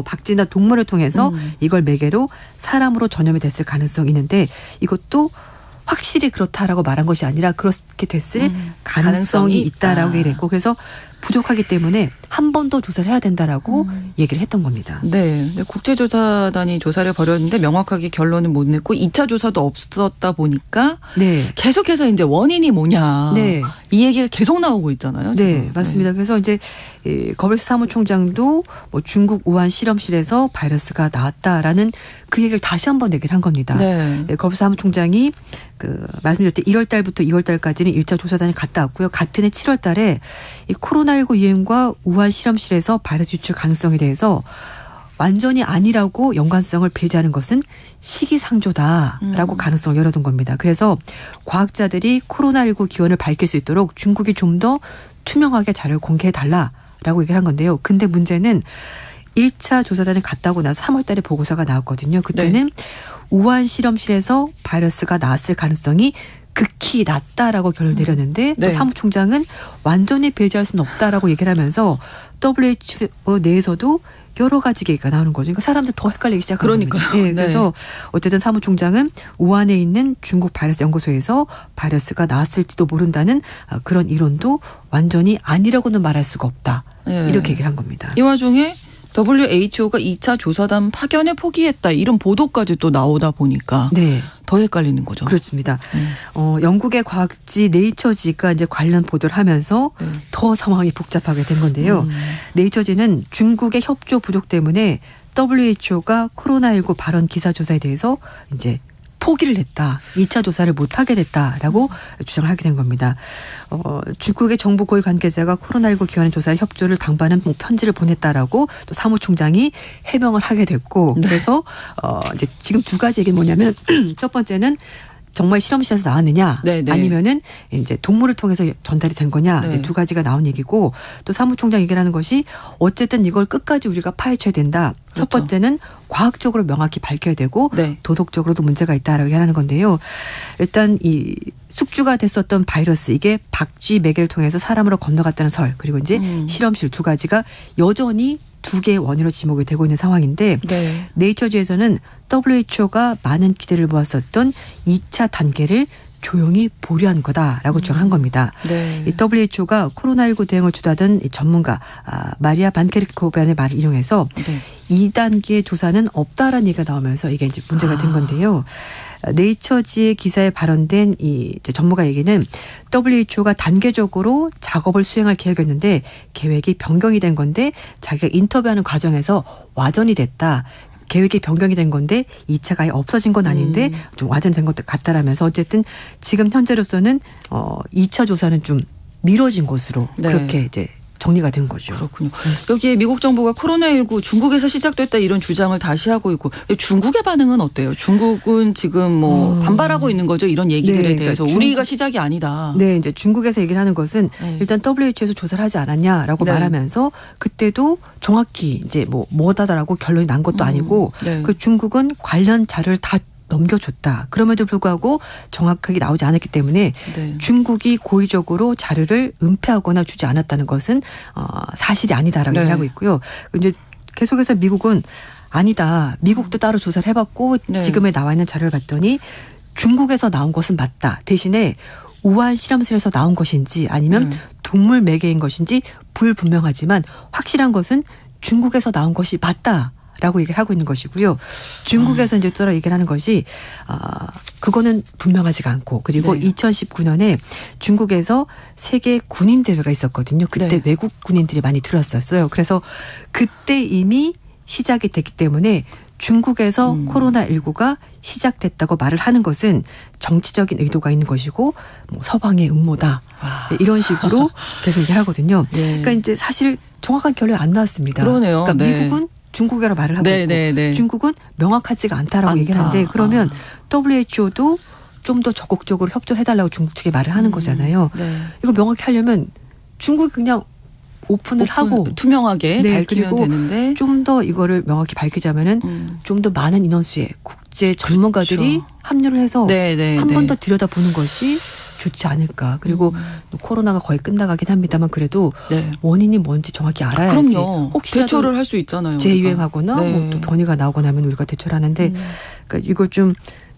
박쥐나 동물을 통해서 이걸 매개로 사람으로 전염이 됐을 가능성이 있는데 이것도 확실히 그렇다라고 말한 것이 아니라 그렇게 됐을 가능성이 있다라고 얘기를 했고 그래서 부족하기 때문에 한 번 더 조사를 해야 된다라고 얘기를 했던 겁니다. 네. 국제조사단이 조사를 벌였는데 명확하게 결론은 못 냈고 2차 조사도 없었다 보니까 네. 계속해서 이제 원인이 뭐냐. 네. 이 얘기가 계속 나오고 있잖아요. 지금. 네, 맞습니다. 그래서 이제 거벨스 사무총장도 중국 우한 실험실에서 바이러스가 나왔다라는 그 얘기를 다시 한번 얘기를 한 겁니다. 네. 거벨스 사무총장이 말씀드렸듯이 1월 달부터 2월 달까지는 1차 조사단이 갔다 왔고요. 같은 해 7월 달에 이 코로나19 유행과 우한 실험실에서 바이러스 유출 가능성에 대해서 완전히 아니라고 연관성을 배제하는 것은 시기상조다라고 가능성을 열어둔 겁니다. 그래서 과학자들이 코로나19 기원을 밝힐 수 있도록 중국이 좀 더 투명하게 자료를 공개해달라라고 얘기를 한 건데요. 근데 문제는 1차 조사단을 갔다 오고 나서 3월 달에 보고서가 나왔거든요. 그때는 우한 실험실에서 바이러스가 나왔을 가능성이 극히 낮다라고 결론을 내렸는데 또 사무총장은 완전히 배제할 수는 없다라고 얘기를 하면서 WHO 내에서도 여러 가지 얘기가 나오는 거죠. 그러니까 사람들 더 헷갈리기 시작한 겁니다. 네, 그래서 어쨌든 사무총장은 우한에 있는 중국 바이러스 연구소에서 바이러스가 나왔을지도 모른다는 그런 이론도 완전히 아니라고는 말할 수가 없다. 이렇게 얘기를 한 겁니다. 이 와중에 WHO가 2차 조사단 파견에 포기했다 이런 보도까지 또 나오다 보니까 더 헷갈리는 거죠. 그렇습니다. 영국의 과학지 네이처지가 이제 관련 보도를 하면서 더 상황이 복잡하게 된 건데요. 네이처지는 중국의 협조 부족 때문에 WHO가 코로나19 발원 기사 조사에 대해서 이제 포기를 했다. 2차 조사를 못하게 됐다라고 주장을 하게 된 겁니다. 중국의 정부 고위 관계자가 코로나19 기원 조사에 협조를 당부하는 편지를 보냈다라고 또 사무총장이 해명을 하게 됐고 그래서 이제 지금 두 가지 얘기는 뭐냐면 첫 번째는 정말 실험실에서 나왔느냐 아니면은 이제 동물을 통해서 전달이 된 거냐 이제 두 가지가 나온 얘기고 또 사무총장 얘기를 하는 것이 어쨌든 이걸 끝까지 우리가 파헤쳐야 된다. 첫 번째는 과학적으로 명확히 밝혀야 되고 도덕적으로도 문제가 있다라고 얘기하는 건데요. 일단 이 숙주가 됐었던 바이러스 이게 박쥐 매개를 통해서 사람으로 건너갔다는 설 그리고 이제 실험실 두 가지가 여전히 두 개의 원인으로 지목이 되고 있는 상황인데 네이처지에서는 WHO가 많은 기대를 모았었던 2차 단계를 조용히 보류한 거다라고 주장한 겁니다. 이 WHO가 코로나19 대응을 주도하던 이 전문가 마리아 반케르코벤의 말을 인용해서 2단계 조사는 없다라는 얘기가 나오면서 이게 이제 문제가 된 건데요. 네이처지의 기사에 발언된 이 전문가 얘기는 WHO가 단계적으로 작업을 수행할 계획이었는데 계획이 변경이 된 건데 자기가 인터뷰하는 과정에서 와전이 됐다. 계획이 변경이 된 건데 2차가 아예 없어진 건 아닌데 좀 와전된 것도 같다라면서 어쨌든 지금 현재로서는 2차 조사는 좀 미뤄진 것으로 그렇게 이제 정리가 된 거죠. 그렇군요. 여기에 미국 정부가 코로나19 중국에서 시작됐다 이런 주장을 다시 하고 있고 중국의 반응은 어때요? 중국은 지금 반발하고 있는 거죠. 이런 얘기들에 대해서. 그러니까 우리가 시작이 아니다. 네. 이제 중국에서 얘기를 하는 것은 일단 WHO에서 조사를 하지 않았냐라고 말하면서 그때도 정확히 이제 뭐다라고 결론이 난 것도 아니고 그 중국은 관련 자료를 다 넘겨줬다. 그럼에도 불구하고 정확하게 나오지 않았기 때문에 중국이 고의적으로 자료를 은폐하거나 주지 않았다는 것은 사실이 아니다라고 얘기하고 있고요. 이제 계속해서 미국은 아니다. 미국도 따로 조사를 해봤고 지금에 나와 있는 자료를 봤더니 중국에서 나온 것은 맞다. 대신에 우한 실험실에서 나온 것인지 아니면 동물 매개인 것인지 불분명하지만 확실한 것은 중국에서 나온 것이 맞다. 라고 얘기를 하고 있는 것이고요. 중국에서 이제 또 얘기를 하는 것이 그거는 분명하지가 않고 그리고 네. 2019년에 중국에서 세계 군인 대회가 있었거든요. 그때 네. 외국 군인들이 많이 들어왔었어요. 그래서 그때 이미 시작이 됐기 때문에 중국에서 코로나19가 시작됐다고 말을 하는 것은 정치적인 의도가 있는 것이고 뭐 서방의 음모다. 네, 이런 식으로 계속 얘기하거든요. 네. 그러니까 이제 사실 정확한 결론이 안 나왔습니다. 그러네요. 그러니까 네. 미국은 중국이라고 말을 하고 네, 있고 네, 네. 중국은 명확하지가 않다라고 않다. 얘기를 하는데 그러면 WHO도 좀 더 적극적으로 협조를 해달라고 중국 측에 말을 하는 거잖아요. 네. 이거 명확히 하려면 중국이 그냥 오픈을 하고 투명하게 네, 밝히면 그리고 되는데 좀 더 이거를 명확히 밝히자면은 좀 더 많은 인원수의 국제 전문가들이 그렇죠. 합류를 해서 네, 네, 한 네. 번 더 들여다보는 것이 좋지 않을까. 그리고 코로나가 거의 끝나가긴 합니다만 그래도 네. 원인이 뭔지 정확히 알아야지. 그럼요. 혹시라도 대처를 할 수 있잖아요. 재유행하거나 우리가. 네. 뭐 또 변이가 나오거나 하면 우리가 대처를 하는데 그러니까 이걸 좀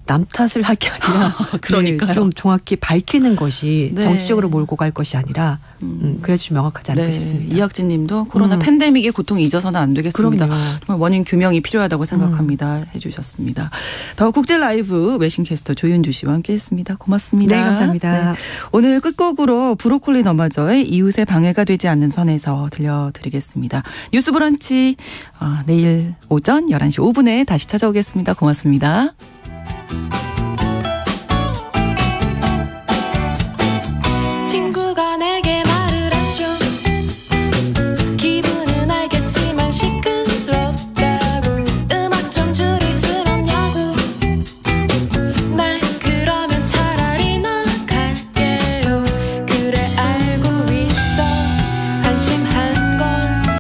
남 탓을 할 게 아니라 그러니까요. 네, 좀 정확히 밝히는 것이 네. 정치적으로 몰고 갈 것이 아니라 그래도 좀 명확하지 않을까 네. 싶습니다. 이학진 님도 코로나 팬데믹의 고통이 잊어서는 안 되겠습니다. 그럼요. 정말 원인 규명이 필요하다고 생각합니다. 해주셨습니다. 더 국제 라이브 외신캐스터 조윤주 씨와 함께했습니다. 고맙습니다. 네, 감사합니다. 네. 오늘 끝곡으로 브로콜리 너마저의 이웃의 방해가 되지 않는 선에서 들려드리겠습니다. 뉴스 브런치 내일 오전 11시 5분에 다시 찾아오겠습니다. 고맙습니다.